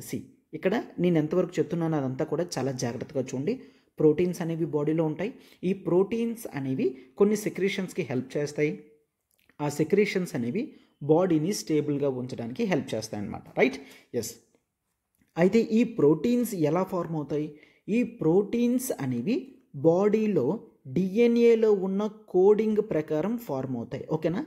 ఇక్కడ నేను ఎంతవరకు చెప్తున్నాను అదంతా కూడా చాలా జాగ్రత్తగా చూడండి. ప్రోటీన్స్ అనేవి బాడీలో ఉంటాయి. ఈ ప్రోటీన్స్ అనేవి కొన్ని సెక్రీషన్స్కి హెల్ప్ చేస్తాయి. ఆ సెక్రీషన్స్ అనేవి బాడీని స్టేబుల్గా ఉంచడానికి హెల్ప్ చేస్తాయి అన్నమాట. రైట్. ఎస్. అయితే ఈ ప్రోటీన్స్ ఎలా ఫార్మ్ అవుతాయి? ఈ ప్రోటీన్స్ అనేవి బాడీలో డిఎన్ఏలో ఉన్న కోడింగ్ ప్రకారం ఫార్మ్ అవుతాయి, ఓకేనా.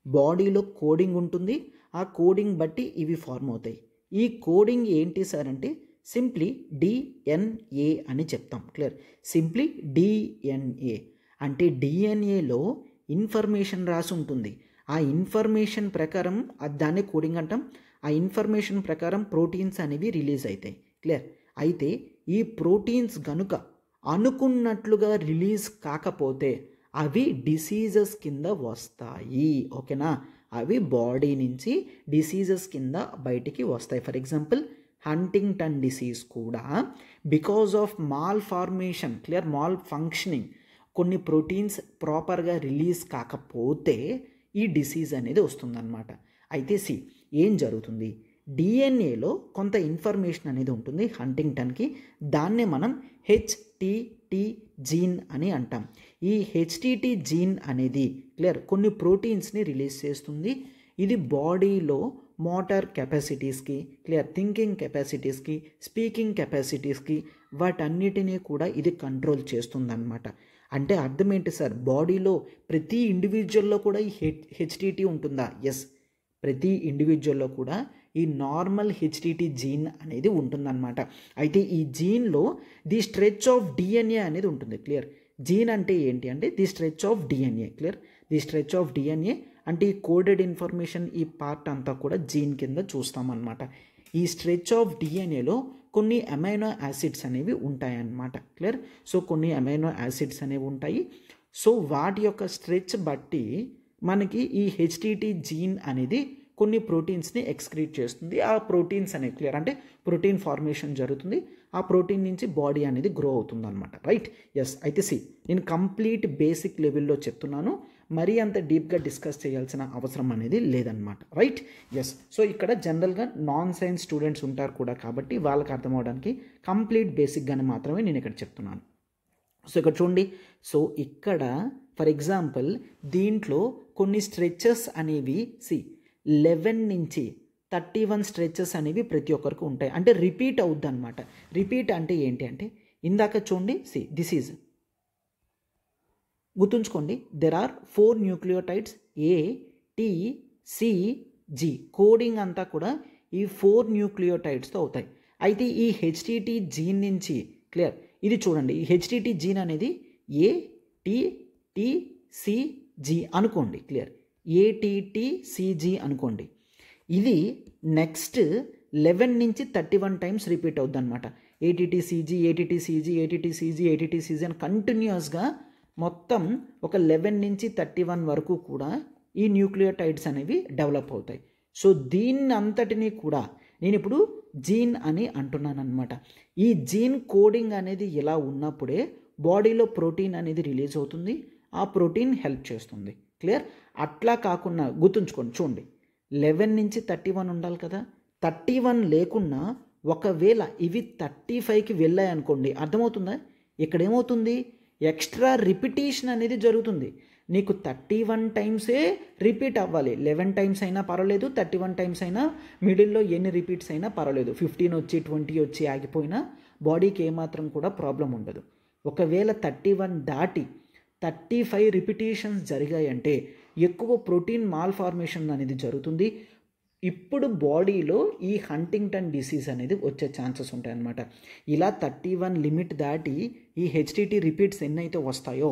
బాడీలో కోడింగ్ ఉంటుంది, ఆ కోడింగ్ బట్టి ఇవి ఫార్మ్ అవుతాయి. ఈ కోడింగ్ ఏంటి సార్ అంటే సింప్లీ డిఎన్ఏ అని చెప్తాం, క్లియర్. సింప్లీ డిఎన్ఏ అంటే డిఎన్ఏలో ఇన్ఫర్మేషన్ రాసి ఉంటుంది. ఆ ఇన్ఫర్మేషన్ ప్రకారం దాన్ని కోడింగ్ అంటాం. ఆ ఇన్ఫర్మేషన్ ప్రకారం ప్రోటీన్స్ అనేవి రిలీజ్ అవుతాయి, క్లియర్. అయితే ఈ ప్రోటీన్స్ గనుక అనుకున్నట్లుగా రిలీజ్ కాకపోతే అవి డిసీజెస్ కింద వస్తాయి, ఓకేనా. అవి బాడీ నుంచి డిసీజెస్ కింద బయటికి వస్తాయి. ఫర్ ఎగ్జాంపుల్ హంటింగ్టన్ డిసీజ్ కూడా because of mall formation, clear, mall functioning, కొన్ని ప్రోటీన్స్ ప్రాపర్గా రిలీజ్ కాకపోతే ఈ డిసీజ్ అనేది వస్తుందన్నమాట. అయితే ఏం జరుగుతుంది? డిఎన్ఏలో కొంత ఇన్ఫర్మేషన్ అనేది ఉంటుంది హంటింగ్టన్కి. దాన్నే మనం హెచ్టిటి జీన్ అని అంటాం. ఈ హెచ్టిటి జీన్ అనేది, క్లియర్, కొన్ని ప్రోటీన్స్ని రిలీజ్ చేస్తుంది. ఇది బాడీలో మోటార్ కెపాసిటీస్కి, క్లియర్, థింకింగ్ కెపాసిటీస్కి, స్పీకింగ్ కెపాసిటీస్కి వాటన్నిటినీ కూడా ఇది కంట్రోల్ చేస్తుందన్నమాట. అంటే అర్థం ఏంటి సార్? బాడీలో ప్రతి ఇండివిజువల్లో కూడా ఈ హెచ్టిటి ఉంటుందా? ఎస్, ప్రతి ఇండివిజువల్లో కూడా ఈ నార్మల్ హెచ్టిటి జీన్ అనేది ఉంటుందన్నమాట. అయితే ఈ జీన్లో ది స్ట్రెచ్ ఆఫ్ డిఎన్ఏ అనేది ఉంటుంది, క్లియర్. జీన్ అంటే ఏంటి అంటే the stretch of DNA, clear. The stretch of DNA అంటే ఈ కోడెడ్ ఇన్ఫర్మేషన్, ఈ పార్ట్ అంతా కూడా జీన్ కింద చూస్తామన్నమాట. ఈ స్ట్రెచ్ ఆఫ్ డిఎన్ఏలో కొన్ని అమైనో యాసిడ్స్ అనేవి ఉంటాయన్నమాట, క్లియర్. సో కొన్ని అమైనో యాసిడ్స్ అనేవి ఉంటాయి. సో వాటి యొక్క స్ట్రెచ్ బట్టి మనకి ఈ హెచ్టిటి జీన్ అనేది కొన్ని ప్రోటీన్స్ని ఎక్స్క్రీట్ చేస్తుంది. ఆ ప్రోటీన్స్ అనేవి, క్లియర్, అంటే ప్రోటీన్ ఫార్మేషన్ జరుగుతుంది. ఆ ప్రోటీన్ నుంచి బాడీ అనేది గ్రో అవుతుంది అనమాట. రైట్. ఎస్. అయితే నేను కంప్లీట్ బేసిక్ లెవెల్లో చెప్తున్నాను, మరీ అంత డీప్గా డిస్కస్ చేయాల్సిన అవసరం అనేది లేదనమాట. రైట్. ఎస్. సో ఇక్కడ జనరల్గా నాన్ సైన్స్ స్టూడెంట్స్ ఉంటారు కూడా, కాబట్టి వాళ్ళకి అర్థం అవడానికి కంప్లీట్ బేసిక్గానే మాత్రమే నేను ఇక్కడ చెప్తున్నాను. సో ఇక్కడ చూడండి. సో ఇక్కడ ఫర్ ఎగ్జాంపుల్ దీంట్లో కొన్ని స్ట్రెచెస్ అనేవి 11 నుంచి 31 స్ట్రెచెస్ అనేవి ప్రతి ఒక్కరికి ఉంటాయి. అంటే రిపీట్ అవుద్ది అనమాట. రిపీట్ అంటే ఏంటి అంటే ఇందాక చూడండి, దిస్ ఈజ్, గుర్తుంచుకోండి, there are 4 nucleotides A, T, C, G. Coding అంతా కూడా ఈ 4 న్యూక్లియోటైడ్స్తో అవుతాయి. అయితే ఈ హెచ్టిటి జీన్ నుంచి, క్లియర్, ఇది చూడండి, ఈ హెచ్టిటి జీన్ అనేది ATTCG అనుకోండి, క్లియర్, ATTCG అనుకోండి. ఇది నెక్స్ట్ 11 నుంచి 31 టైమ్స్ రిపీట్ అవుద్ది అనమాట. ATTCG అని కంటిన్యూస్గా మొత్తం ఒక 11 నుంచి 31 వరకు కూడా ఈ న్యూక్లియోటైడ్స్ అనేవి డెవలప్ అవుతాయి. సో దీన్ని అంతటినీ కూడా నేను ఇప్పుడు జీన్ అని అంటున్నాను అనమాట. ఈ జీన్ కోడింగ్ అనేది ఇలా ఉన్నప్పుడే బాడీలో ప్రోటీన్ అనేది రిలీజ్ అవుతుంది, ఆ ప్రోటీన్ హెల్ప్ చేస్తుంది. క్లియర్? అట్లా కాకుండా గుర్తుంచుకోండి, చూడండి 11 నుంచి 31 ఉండాలి కదా, 31 లేకుండా ఒకవేళ ఇవి 35కి వెళ్ళాయి అనుకోండి, అర్థమవుతుందా? ఇక్కడ ఏమవుతుంది, ఎక్స్ట్రా రిపిటేషన్ అనేది జరుగుతుంది. నీకు 31 టైమ్సే రిపీట్ అవ్వాలి. 11 టైమ్స్ అయినా పర్వాలేదు, 31 టైమ్స్ అయినా, మిడిల్లో ఎన్ని రిపీట్స్ అయినా పర్వాలేదు. 15 వచ్చి 20 వచ్చి ఆగిపోయినా బాడీకి ఏమాత్రం కూడా ప్రాబ్లం ఉండదు. ఒకవేళ 31 దాటి 35 రిపిటేషన్స్ జరిగాయంటే ఎక్కువ ప్రోటీన్ మాల్ ఫార్మేషన్ అనేది జరుగుతుంది. ఇప్పుడు బాడీలో ఈ హంటింగ్టన్ డిసీజ్ అనేది వచ్చే ఛాన్సెస్ ఉంటాయన్నమాట. ఇలా 31 లిమిట్ దాటి ఈ హెచ్టిటి రిపీట్స్ ఎన్నైతే వస్తాయో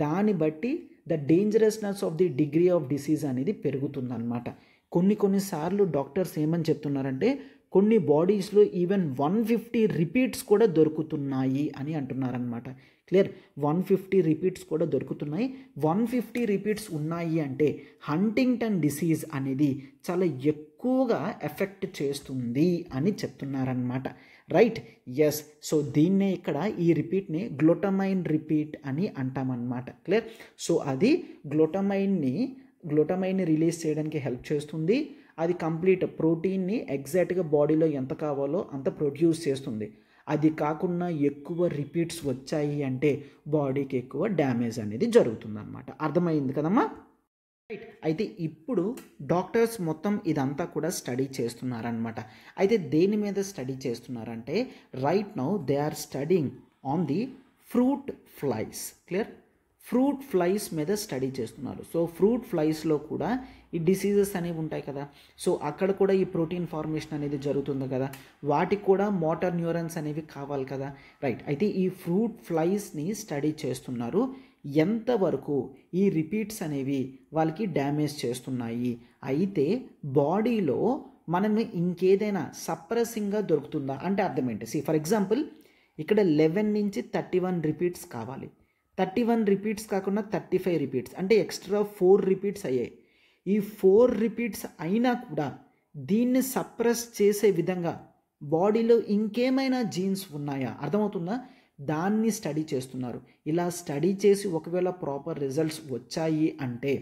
దాన్ని బట్టి the dangerousness of the degree of disease అనేది పెరుగుతుందన్నమాట. కొన్నిసార్లు డాక్టర్స్ ఏమని చెప్తున్నారంటే కొన్ని బాడీస్లో ఈవెన్ 150 రిపీట్స్ కూడా దొరుకుతున్నాయి అని అంటున్నారనమాట. క్లియర్? 150 రిపీట్స్ కూడా దొరుకుతున్నాయి. 150 రిపీట్స్ ఉన్నాయి అంటే హంటింగ్టన్ డిసీజ్ అనేది చాలా ఎక్కువగా ఎఫెక్ట్ చేస్తుంది అని చెప్తున్నారనమాట. రైట్? ఎస్. సో దీన్నే ఇక్కడ ఈ రిపీట్ని గ్లూటమైన్ రిపీట్ అని అంటామన్నమాట. క్లియర్? సో అది గ్లూటమైన్ని రిలీజ్ చేయడానికి హెల్ప్ చేస్తుంది. అది కంప్లీట్ ప్రోటీన్ని ఎగ్జాక్ట్గా బాడీలో ఎంత కావాలో అంత ప్రొడ్యూస్ చేస్తుంది. అది కాకుండా ఎక్కువ రిపీట్స్ వచ్చాయి అంటే బాడీకి ఎక్కువ డ్యామేజ్ అనేది జరుగుతుందన్నమాట. అర్థమైంది కదమ్మా? రైట్. అయితే ఇప్పుడు డాక్టర్స్ మొత్తం ఇదంతా కూడా స్టడీ చేస్తున్నారనమాట. అయితే దేని మీద స్టడీ చేస్తున్నారంటే right now they are studying on the fruit flies. Clear? Fruit flies మీద స్టడీ చేస్తున్నారు. సో ఫ్రూట్ ఫ్లైస్లో కూడా ఈ డిసీజెస్ అనేవి ఉంటాయి కదా, సో అక్కడ కూడా ఈ ప్రోటీన్ ఫార్మేషన్ అనేది జరుగుతుంది కదా, వాటికి కూడా మోటార్ న్యూరన్స్ అనేవి కావాలి కదా. రైట్. అయితే ఈ ఫ్రూట్ ఫ్లైస్ని స్టడీ చేస్తున్నారు. ఎంతవరకు ఈ రిపీట్స్ అనేవి వాళ్ళకి డ్యామేజ్ చేస్తున్నాయి, అయితే బాడీలో మనం ఇంకేదైనా సప్రెసింగ్గా దొరుకుతుందా అంటే అర్థం ఏంటి? ఫర్ ఎగ్జాంపుల్ ఇక్కడ 11 నుంచి 31 రిపీట్స్ కావాలి, 31 రిపీట్స్ కాకుండా 35 రిపీట్స్ అంటే ఎక్స్ట్రా 4 రిపీట్స్ అయ్యాయి. ఈ 4 రిపీట్స్ అయినా కూడా దీన్ని సప్రెస్ చేసే విధంగా బాడీలో ఇంకేమైనా జీన్స్ ఉన్నాయా? అర్థమవుతుందా? దాన్ని స్టడీ చేస్తున్నారు. ఇలా స్టడీ చేసి ఒకవేళ ప్రాపర్ రిజల్ట్స్ వచ్చాయి అంటే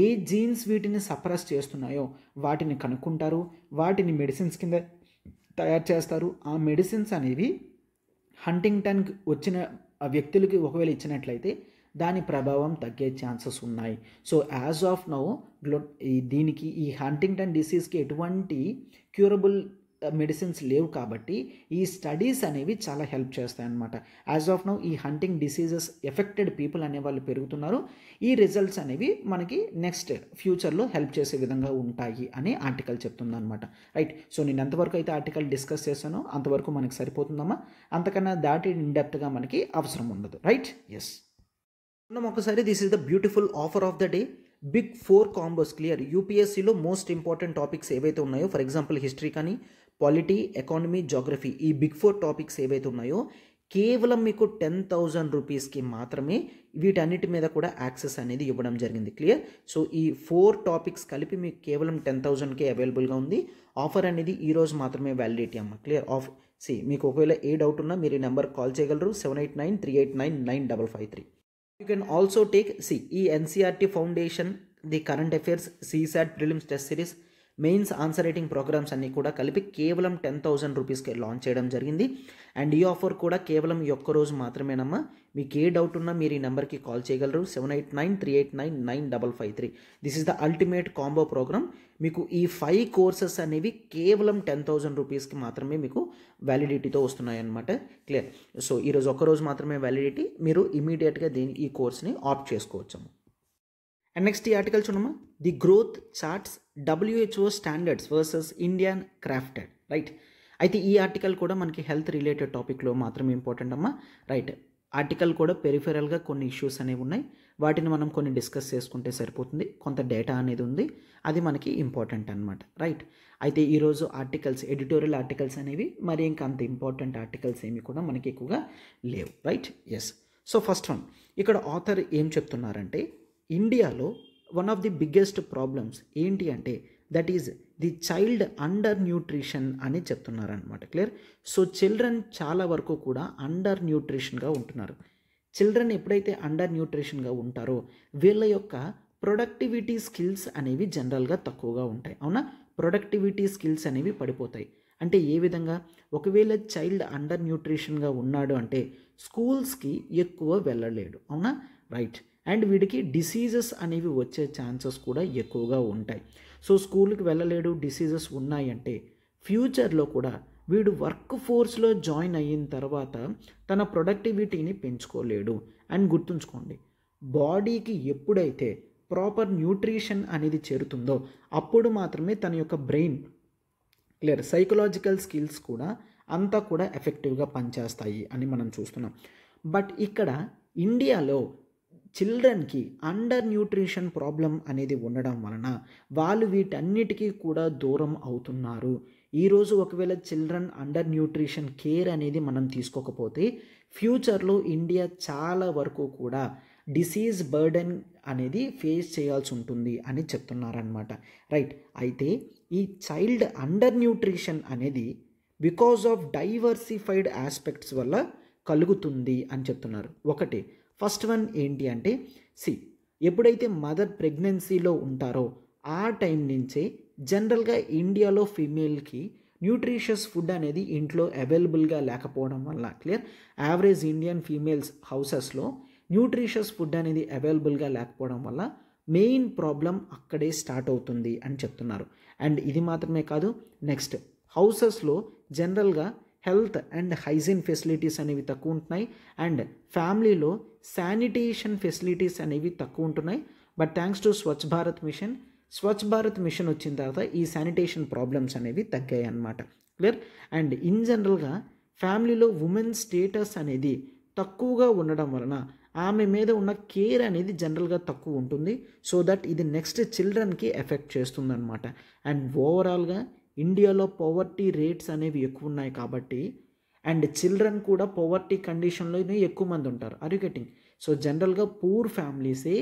ఏ జీన్స్ వీటిని సప్రెస్ చేస్తున్నాయో వాటిని కనుక్కుంటారు, వాటిని మెడిసిన్స్ కింద తయారు చేస్తారు. ఆ మెడిసిన్స్ అనేవి హంటింగ్టన్కి వచ్చిన ఆ వ్యక్తులకి ఒకవేళ ఇచ్చినట్లయితే దాని ప్రభావం తగ్గే ఛాన్సెస్ ఉన్నాయి. సో యాజ్ ఆఫ్ నౌ దీనికి ఈ హంటింగ్టన్ డిసీజ్కి ఎటువంటి క్యూరబుల్ మెడిసిన్స్ లేవు కాబట్టి ఈ స్టడీస్ అనేవి చాలా హెల్ప్ చేస్తాయన్నమాట. యాజ్ ఆఫ్ నౌ ఈ హంటింగ్ డిసీజెస్ ఎఫెక్టెడ్ పీపుల్ అనే వాళ్ళు పెరుగుతున్నారు. ఈ రిజల్ట్స్ అనేవి మనకి నెక్స్ట్ ఫ్యూచర్లో హెల్ప్ చేసే విధంగా ఉంటాయి అని ఆర్టికల్ చెప్తుందన్నమాట. రైట్. సో నేను ఎంతవరకు అయితే ఆర్టికల్ డిస్కస్ చేశానో అంతవరకు మనకి సరిపోతుందమ్మా, అంతకన్నా దాటి ఇన్డెప్త్గా మనకి అవసరం ఉండదు. రైట్? ఎస్. ఒకసారి this is the beautiful offer of the day. Big 4 combos. Clear? యూపీఎస్సీలో మోస్ట్ ఇంపార్టెంట్ టాపిక్స్ ఏవైతే ఉన్నాయో, ఫర్ ఎగ్జాంపుల్ హిస్టరీ కానీ, పాలిటీ, ఎకానమీ, జోగ్రఫీ, ఈ బిగ్ 4 టాపిక్స్ ఏవైతే ఉన్నాయో కేవలం మీకు 10,000 రూపీస్కి మాత్రమే వీటన్నిటి మీద కూడా యాక్సెస్ అనేది ఇవ్వడం జరిగింది. క్లియర్? సో ఈ 4 టాపిక్స్ కలిపి మీకు కేవలం 10,000కే అవైలబుల్గా ఉంది. ఆఫర్ అనేది ఈరోజు మాత్రమే వ్యాలిడిటీ అమ్మ. క్లియర్? మీకు ఒకవేళ ఏ డౌట్ ఉన్నా మీరు ఈ నెంబర్ కాల్ చేయగలరు, 7893899553. You can also take NCERT Foundation, the current affairs, CSAT prelims test series, mains answer writing programmes అన్నీ కూడా కలిపి కేవలం 10,000 రూపీస్కి లాంచ్ చేయడం జరిగింది. అండ్ ఈ ఆఫర్ కూడా కేవలం ఈ ఒక్క రోజు మాత్రమేనమ్మా. మీకు ఏ డౌట్ ఉన్నా మీరు ఈ నెంబర్కి కాల్ చేయగలరు, 7893899553. This is the ultimate combo programme. మీకు ఈ 5 కోర్సెస్ అనేవి కేవలం 10,000 రూపీస్కి మాత్రమే మీకు వ్యాలిడిటీతో వస్తున్నాయన్నమాట. క్లియర్? సో ఈరోజు ఒక్కరోజు మాత్రమే వ్యాలిడిటీ, మీరు ఇమీడియట్గా ఈ కోర్స్ని ఆప్ట్ చేసుకోవచ్చు. అండ్ నెక్స్ట్ ఈ ఆర్టికల్ చూడమ్మా, the growth charts WHO standards versus Indian crafted. Right. అయితే ఈ ఆర్టికల్ కూడా మనకి హెల్త్ రిలేటెడ్ టాపిక్లో మాత్రమే ఇంపార్టెంట్ అమ్మా. రైట్. ఆర్టికల్ కూడా పెరిఫెరల్గా కొన్ని ఇష్యూస్ అనేవి ఉన్నాయి, వాటిని మనం కొన్ని డిస్కస్ చేసుకుంటే సరిపోతుంది. కొంత డేటా అనేది ఉంది, అది మనకి ఇంపార్టెంట్ అనమాట. రైట్. అయితే ఈరోజు ఆర్టికల్స్, ఎడిటోరియల్ ఆర్టికల్స్ అనేవి మరి ఇంకా అంత ఇంపార్టెంట్ ఆర్టికల్స్ ఏమి కూడా మనకి ఎక్కువగా లేవు. Right. Yes. So first one, ఇక్కడ ఆథర్ ఏం చెప్తున్నారంటే ఇండియాలో one of the biggest problems ఏంటి అంటే that is the child undernutrition అని చెప్తున్నారనమాట. క్లియర్. సో చిల్డ్రన్ చాలా వరకు కూడా అండర్ న్యూట్రిషన్గా ఉంటున్నారు. చిల్డ్రన్ ఎప్పుడైతే అండర్ న్యూట్రిషన్గా ఉంటారో వీళ్ళ యొక్క ప్రొడక్టివిటీ స్కిల్స్ అనేవి జనరల్గా తక్కువగా ఉంటాయి. అవునా, ప్రొడక్టివిటీ స్కిల్స్ అనేవి పడిపోతాయి. అంటే ఏ విధంగా, ఒకవేళ చైల్డ్ అండర్ న్యూట్రిషన్గా ఉన్నాడు అంటే స్కూల్స్కి ఎక్కువ వెళ్ళలేడు. అవునా, రైట్. అండ్ వీడికి డిసీజెస్ అనేవి వచ్చే ఛాన్సెస్ కూడా ఎక్కువగా ఉంటాయి. సో స్కూల్కి వెళ్ళలేడు, డిసీజెస్ ఉన్నాయంటే ఫ్యూచర్లో కూడా వీడు వర్క్ ఫోర్స్లో జాయిన్ అయిన తర్వాత తన ప్రొడక్టివిటీని పెంచుకోలేడు. అండ్ గుర్తుంచుకోండి, బాడీకి ఎప్పుడైతే ప్రాపర్ న్యూట్రిషన్ అనేది చేరుతుందో అప్పుడు మాత్రమే తన యొక్క బ్రెయిన్, క్లియర్, సైకలాజికల్ స్కిల్స్ కూడా అంతా కూడా ఎఫెక్టివ్గా పనిచేస్తాయి అని మనం చూస్తున్నాం. బట్ ఇక్కడ ఇండియాలో చిల్డ్రన్కి అండర్ న్యూట్రిషన్ ప్రాబ్లం అనేది ఉండడం వలన వాళ్ళు వీటన్నిటికీ కూడా దూరం అవుతున్నారు. ఈరోజు ఒకవేళ చిల్డ్రన్ అండర్ న్యూట్రిషన్ కేర్ అనేది మనం తీసుకోకపోతే ఫ్యూచర్లో ఇండియా చాలా వరకు కూడా డిసీజ్ బర్డెన్ అనేది ఫేస్ చేయాల్సి ఉంటుంది అని చెప్తున్నారనమాట. రైట్. అయితే ఈ చైల్డ్ అండర్ న్యూట్రిషన్ అనేది బికాజ్ ఆఫ్ డైవర్సిఫైడ్ ఆస్పెక్ట్స్ వల్ల కలుగుతుంది అని చెప్తున్నారు. ఒకటి, ఫస్ట్ వన్ ఏంటి అంటే, ఎప్పుడైతే మదర్ ప్రెగ్నెన్సీలో ఉంటారో ఆ టైం నుంచే జనరల్గా ఇండియాలో ఫీమేల్కి న్యూట్రిషియస్ ఫుడ్ అనేది ఇంట్లో అవైలబుల్గా లేకపోవడం వల్ల, క్లియర్, యావరేజ్ ఇండియన్ ఫీమేల్స్ హౌసెస్లో న్యూట్రిషియస్ ఫుడ్ అనేది అవైలబుల్గా లేకపోవడం వల్ల మెయిన్ ప్రాబ్లం అక్కడే స్టార్ట్ అవుతుంది అని చెప్తున్నారు. అండ్ ఇది మాత్రమే కాదు, నెక్స్ట్ హౌసెస్లో జనరల్గా హెల్త్ అండ్ హైజీన్ ఫెసిలిటీస్ అనేవి తక్కువ ఉంటున్నాయి. అండ్ ఫ్యామిలీలో శానిటేషన్ ఫెసిలిటీస్ అనేవి తక్కువ ఉంటున్నాయి. But thanks to Swachh Bharat mission వచ్చిన తర్వాత ఈ శానిటేషన్ ప్రాబ్లమ్స్ అనేవి తగ్గాయి అన్నమాట. క్లియర్. అండ్ ఇన్ జనరల్గా ఫ్యామిలీలో ఉమెన్ స్టేటస్ అనేది తక్కువగా ఉండడం వలన ఆమె మీద ఉన్న కేర్ అనేది జనరల్గా తక్కువ ఉంటుంది. సో దట్ ఇది నెక్స్ట్ చిల్డ్రన్కి ఎఫెక్ట్ చేస్తుందన్నమాట. అండ్ ఓవరాల్గా ఇండియాలో పవర్టీ రేట్స్ అనేవి ఎక్కువ ఉన్నాయి కాబట్టి, అండ్ చిల్డ్రన్ కూడా పవర్టీ కండిషన్లోనే ఎక్కువ మంది ఉంటారు. Are you getting? సో జనరల్గా పూర్ ఫ్యామిలీసే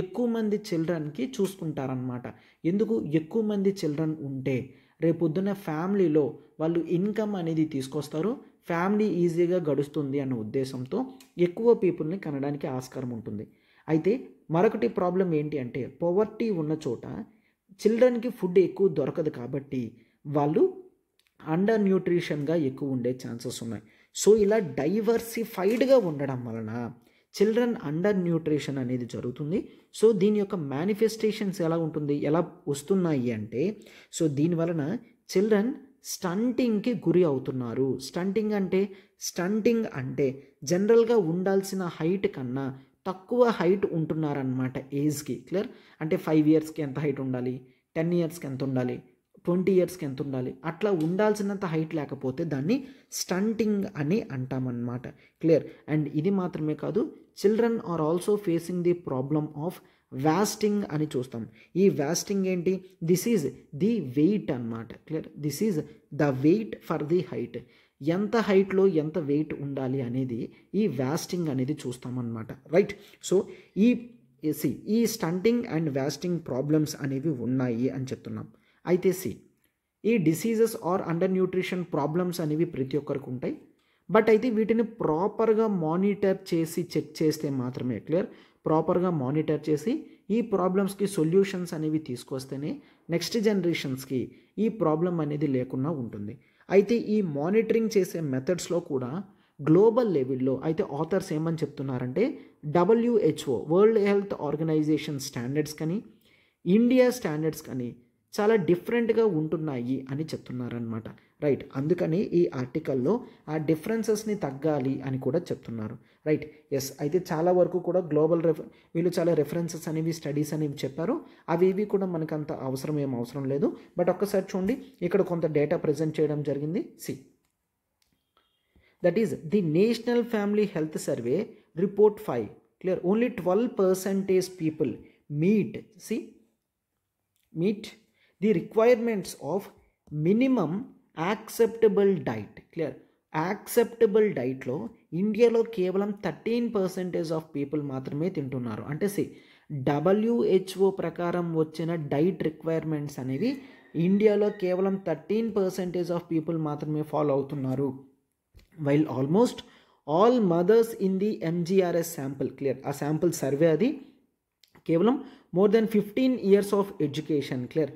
ఎక్కువ మంది చిల్డ్రన్కి చూసుకుంటారనమాట. ఎందుకు? ఎక్కువ మంది చిల్డ్రన్ ఉంటే రేపొద్దున ఫ్యామిలీలో వాళ్ళు ఇన్కమ్ అనేది తీసుకొస్తారు, ఫ్యామిలీ ఈజీగా గడుస్తుంది అన్న ఉద్దేశంతో ఎక్కువ పీపుల్ని కనడానికి ఆస్కారం ఉంటుంది. అయితే మరొకటి ప్రాబ్లం ఏంటి అంటే, పవర్టీ ఉన్న చోట చిల్డ్రన్కి ఫుడ్ ఎక్కువ దొరకదు కాబట్టి వాళ్ళు అండర్ న్యూట్రిషన్గా ఎక్కువ ఉండే ఛాన్సెస్ ఉన్నాయి. సో ఇలా డైవర్సిఫైడ్గా ఉండడం వలన చిల్డ్రన్ అండర్ న్యూట్రిషన్ అనేది జరుగుతుంది. సో దీని యొక్క మేనిఫెస్టేషన్స్ ఎలా ఉంటుంది, ఎలా వస్తున్నాయి అంటే, సో దీనివలన చిల్డ్రన్ స్టంటింగ్కి గురి అవుతున్నారు. స్టంటింగ్ అంటే జనరల్గా ఉండాల్సిన హైట్ కన్నా తక్కువ హైట్ ఉంటున్నారనమాట ఏజ్కి. క్లియర్. అంటే 5 ఇయర్స్కి ఎంత హైట్ ఉండాలి, 10 ఇయర్స్కి ఎంత ఉండాలి, 20 ఇయర్స్కి ఎంత ఉండాలి, అట్లా ఉండాల్సినంత హైట్ లేకపోతే దాన్ని స్టంటింగ్ అని అంటామన్నమాట. క్లియర్. అండ్ ఇది మాత్రమే కాదు, children are also facing the problem of wasting అని చూస్తాం. ఈ వాస్టింగ్ ఏంటి? దిస్ ఈజ్ ది వెయిట్ అన్నమాట. Clear. This is the weight for the height. ఎంత హైట్లో ఎంత వెయిట్ ఉండాలి అనేది ఈ వాస్టింగ్ అనేది చూస్తామన్నమాట. రైట్. సో ఈ స్టంటింగ్ అండ్ వాస్టింగ్ ప్రాబ్లమ్స్ అనేవి ఉన్నాయి అని చెప్తున్నాం. అయితే ఈ diseases are under nutrition problems అనేవి ప్రతి ఒక్కరికి ఉంటాయి. బట్ అయితే వీటిని ప్రాపర్గా మానిటర్ చేసి చెక్ చేస్తే మాత్రమే, క్లియర్, ప్రాపర్గా మానిటర్ చేసి ఈ ప్రాబ్లమ్స్కి సొల్యూషన్స్ అనేవి తీసుకొస్తేనే నెక్స్ట్ జనరేషన్స్కి ఈ ప్రాబ్లం అనేది లేకుండా ఉంటుంది. అయితే ఈ మానిటరింగ్ చేసే మెథడ్స్లో కూడా గ్లోబల్ లెవెల్లో అయితే ఆథర్స్ ఏమని చెప్తున్నారంటే, WHO world health organisation standards కానీ ఇండియా స్టాండర్డ్స్ కానీ చాలా డిఫరెంట్గా ఉంటున్నాయి అని చెప్తున్నారనమాట. రైట్. అందుకని ఈ ఆర్టికల్లో ఆ డిఫరెన్సెస్ని తగ్గాలి అని కూడా చెప్తున్నారు. రైట్. ఎస్. అయితే చాలా వరకు కూడా గ్లోబల్ వీళ్ళు చాలా రెఫరెన్సెస్ అనేవి, స్టడీస్ అనేవి చెప్పారు. అవి కూడా మనకు అంత అవసరం లేదు. బట్ ఒక్కసారి చూడండి, ఇక్కడ కొంత డేటా ప్రజెంట్ చేయడం జరిగింది. That is the national family health survey report 5. Clear. Only 12% people meet the requirements of minimum acceptable diet. Clear. Acceptable డైట్లో ఇండియాలో కేవలం 13% ఆఫ్ పీపుల్ మాత్రమే తింటున్నారు. అంటే WHO ప్రకారం వచ్చిన డైట్ రిక్వైర్మెంట్స్ అనేవి ఇండియాలో కేవలం 13% ఆఫ్ పీపుల్ మాత్రమే ఫాలో అవుతున్నారు. While almost all mothers in the MGRS sample, clear, ఆ శాంపుల్ సర్వే అది కేవలం more than 15 years of education, clear.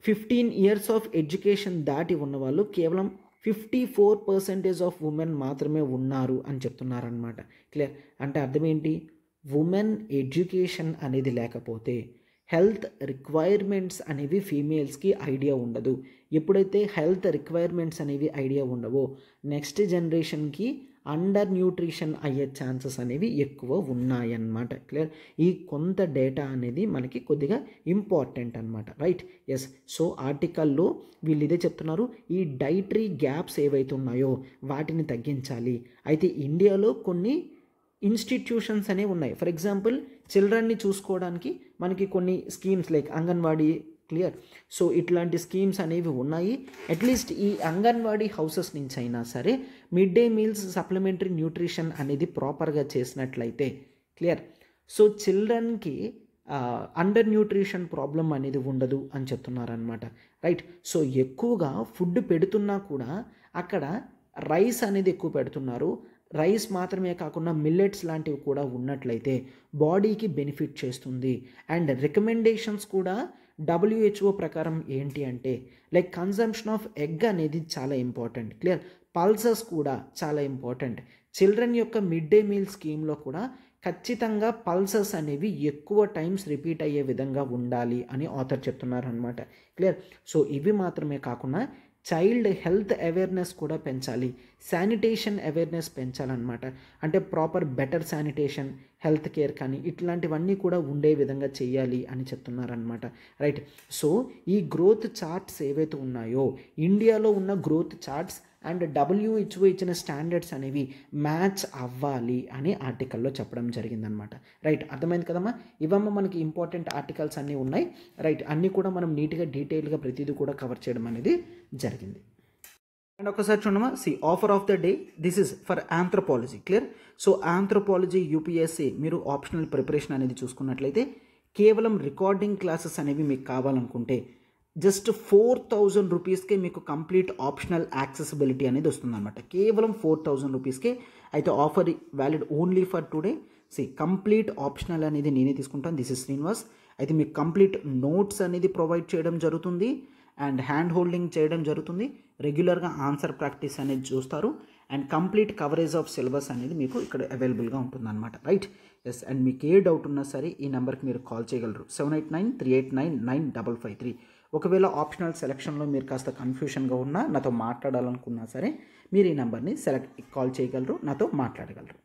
15 years of education దాటి ఉన్నవాళ్ళు కేవలం 54% ఆఫ్ ఉమెన్ మాత్రమే ఉన్నారు అని చెప్తున్నారనమాట, క్లియర్. అంటే అర్థం ఏంటి? ఉమెన్ ఎడ్యుకేషన్ అనేది లేకపోతే హెల్త్ రిక్వైర్మెంట్స్ అనేవి ఫీమేల్స్కి ఐడియా ఉండదు. ఎప్పుడైతే హెల్త్ రిక్వైర్మెంట్స్ అనేవి ఐడియా ఉండవో నెక్స్ట్ జనరేషన్కి అండర్ న్యూట్రిషన్ అయ్యే ఛాన్సెస్ అనేవి ఎక్కువ ఉన్నాయన్నమాట, క్లియర్. ఈ కొంత డేటా అనేది మనకి కొద్దిగా ఇంపార్టెంట్ అనమాట, రైట్. ఎస్, సో ఆర్టికల్లో వీళ్ళు ఇదే చెప్తున్నారు, ఈ డైటరీ గ్యాప్స్ ఏవైతే ఉన్నాయో వాటిని తగ్గించాలి. అయితే ఇండియాలో కొన్ని ఇన్స్టిట్యూషన్స్ అనేవి ఉన్నాయి. ఫర్ ఎగ్జాంపుల్ చిల్డ్రన్ని చూసుకోవడానికి మనకి కొన్ని schemes like anganwadi, clear. So ఇట్లాంటి స్కీమ్స్ అనేవి ఉన్నాయి. అట్లీస్ట్ ఈ అంగన్వాడీ హౌసెస్ నుంచి అయినా సరే mid day meals supplementary nutrition అనేది ప్రాపర్గా చేసినట్లయితే, క్లియర్, సో చిల్డ్రన్కి అండర్ న్యూట్రిషన్ ప్రాబ్లం అనేది ఉండదు అని చెప్తున్నారనమాట, రైట్. సో ఎక్కువగా ఫుడ్ పెడుతున్నా కూడా అక్కడ రైస్ అనేది ఎక్కువ పెడుతున్నారు. రైస్ మాత్రమే కాకుండా మిల్లెట్స్ లాంటివి కూడా ఉన్నట్లయితే బాడీకి బెనిఫిట్ చేస్తుంది. అండ్ రికమెండేషన్స్ కూడా WHO ప్రకారం ఏంటి అంటే లైక్ కన్జంప్షన్ ఆఫ్ ఎగ్ అనేది చాలా ఇంపార్టెంట్, క్లియర్. పల్సెస్ కూడా చాలా ఇంపార్టెంట్. చిల్డ్రన్ యొక్క మిడ్ డే మీల్ స్కీమ్లో కూడా ఖచ్చితంగా పల్సెస్ అనేవి ఎక్కువ టైమ్స్ రిపీట్ అయ్యే విధంగా ఉండాలి అని ఆథర్ చెప్తున్నారు అనమాట, క్లియర్. సో ఇవి మాత్రమే కాకుండా చైల్డ్ హెల్త్ అవేర్నెస్ కూడా పెంచాలి, శానిటేషన్ అవేర్నెస్ పెంచాలన్నమాట. అంటే proper better sanitation, health care కానీ ఇట్లాంటివన్నీ కూడా ఉండే విధంగా చేయాలి అని చెప్తున్నారనమాట, రైట్. సో ఈ గ్రోత్ చార్ట్స్ ఏవైతే ఉన్నాయో ఇండియాలో ఉన్న గ్రోత్ చార్ట్స్ అండ్ WHO ఇచ్చిన స్టాండర్డ్స్ అనేవి మ్యాచ్ అవ్వాలి అని ఆర్టికల్లో చెప్పడం జరిగిందనమాట, రైట్. అర్థమైంది కదమ్మా? ఇవమ్మ మనకి ఇంపార్టెంట్ ఆర్టికల్స్ అన్నీ ఉన్నాయి, రైట్. అన్నీ కూడా మనం నీట్గా డీటెయిల్గా ప్రతిదీ కూడా కవర్ చేయడం అనేది జరిగింది. అండ్ ఒకసారి చూడమ్మా, offer of the day, this is for anthropology, clear. So anthropology UPSC మీరు ఆప్షనల్ ప్రిపరేషన్ అనేది చూసుకున్నట్లయితే కేవలం రికార్డింగ్ క్లాసెస్ అనేవి మీకు కావాలనుకుంటే జస్ట్ 4,000 రూపీస్కే మీకు కంప్లీట్ ఆప్షనల్ యాక్సెసిబిలిటీ అనేది వస్తుందన్నమాట, కేవలం 4,000 రూపీస్కే. అయితే offer valid only for today. Complete optional అనేది నేనే తీసుకుంటాను, దిస్ ఇస్ శ్రీనివాస్. అయితే మీకు కంప్లీట్ నోట్స్ అనేది ప్రొవైడ్ చేయడం జరుగుతుంది అండ్ హ్యాండ్ హోల్డింగ్ చేయడం జరుగుతుంది. రెగ్యులర్గా ఆన్సర్ ప్రాక్టీస్ అనేది చూస్తారు and complete coverage of syllabus అనేది మీకు ఇక్కడ అవైలబుల్గా ఉంటుందన్నమాట, రైట్. ఎస్, అండ్ మీకు ఏ డౌట్ ఉన్నా సరే ఈ నెంబర్కి మీరు కాల్ చేయగలరు, 7893899553. ఒకవేళ ఆప్షనల్ సెలక్షన్లో మీరు కాస్త కన్ఫ్యూషన్గా ఉన్నా నాతో మాట్లాడాలనుకున్నా సరే మీరు ఈ నెంబర్ని కాల్ చేయగలరు, నాతో మాట్లాడగలరు.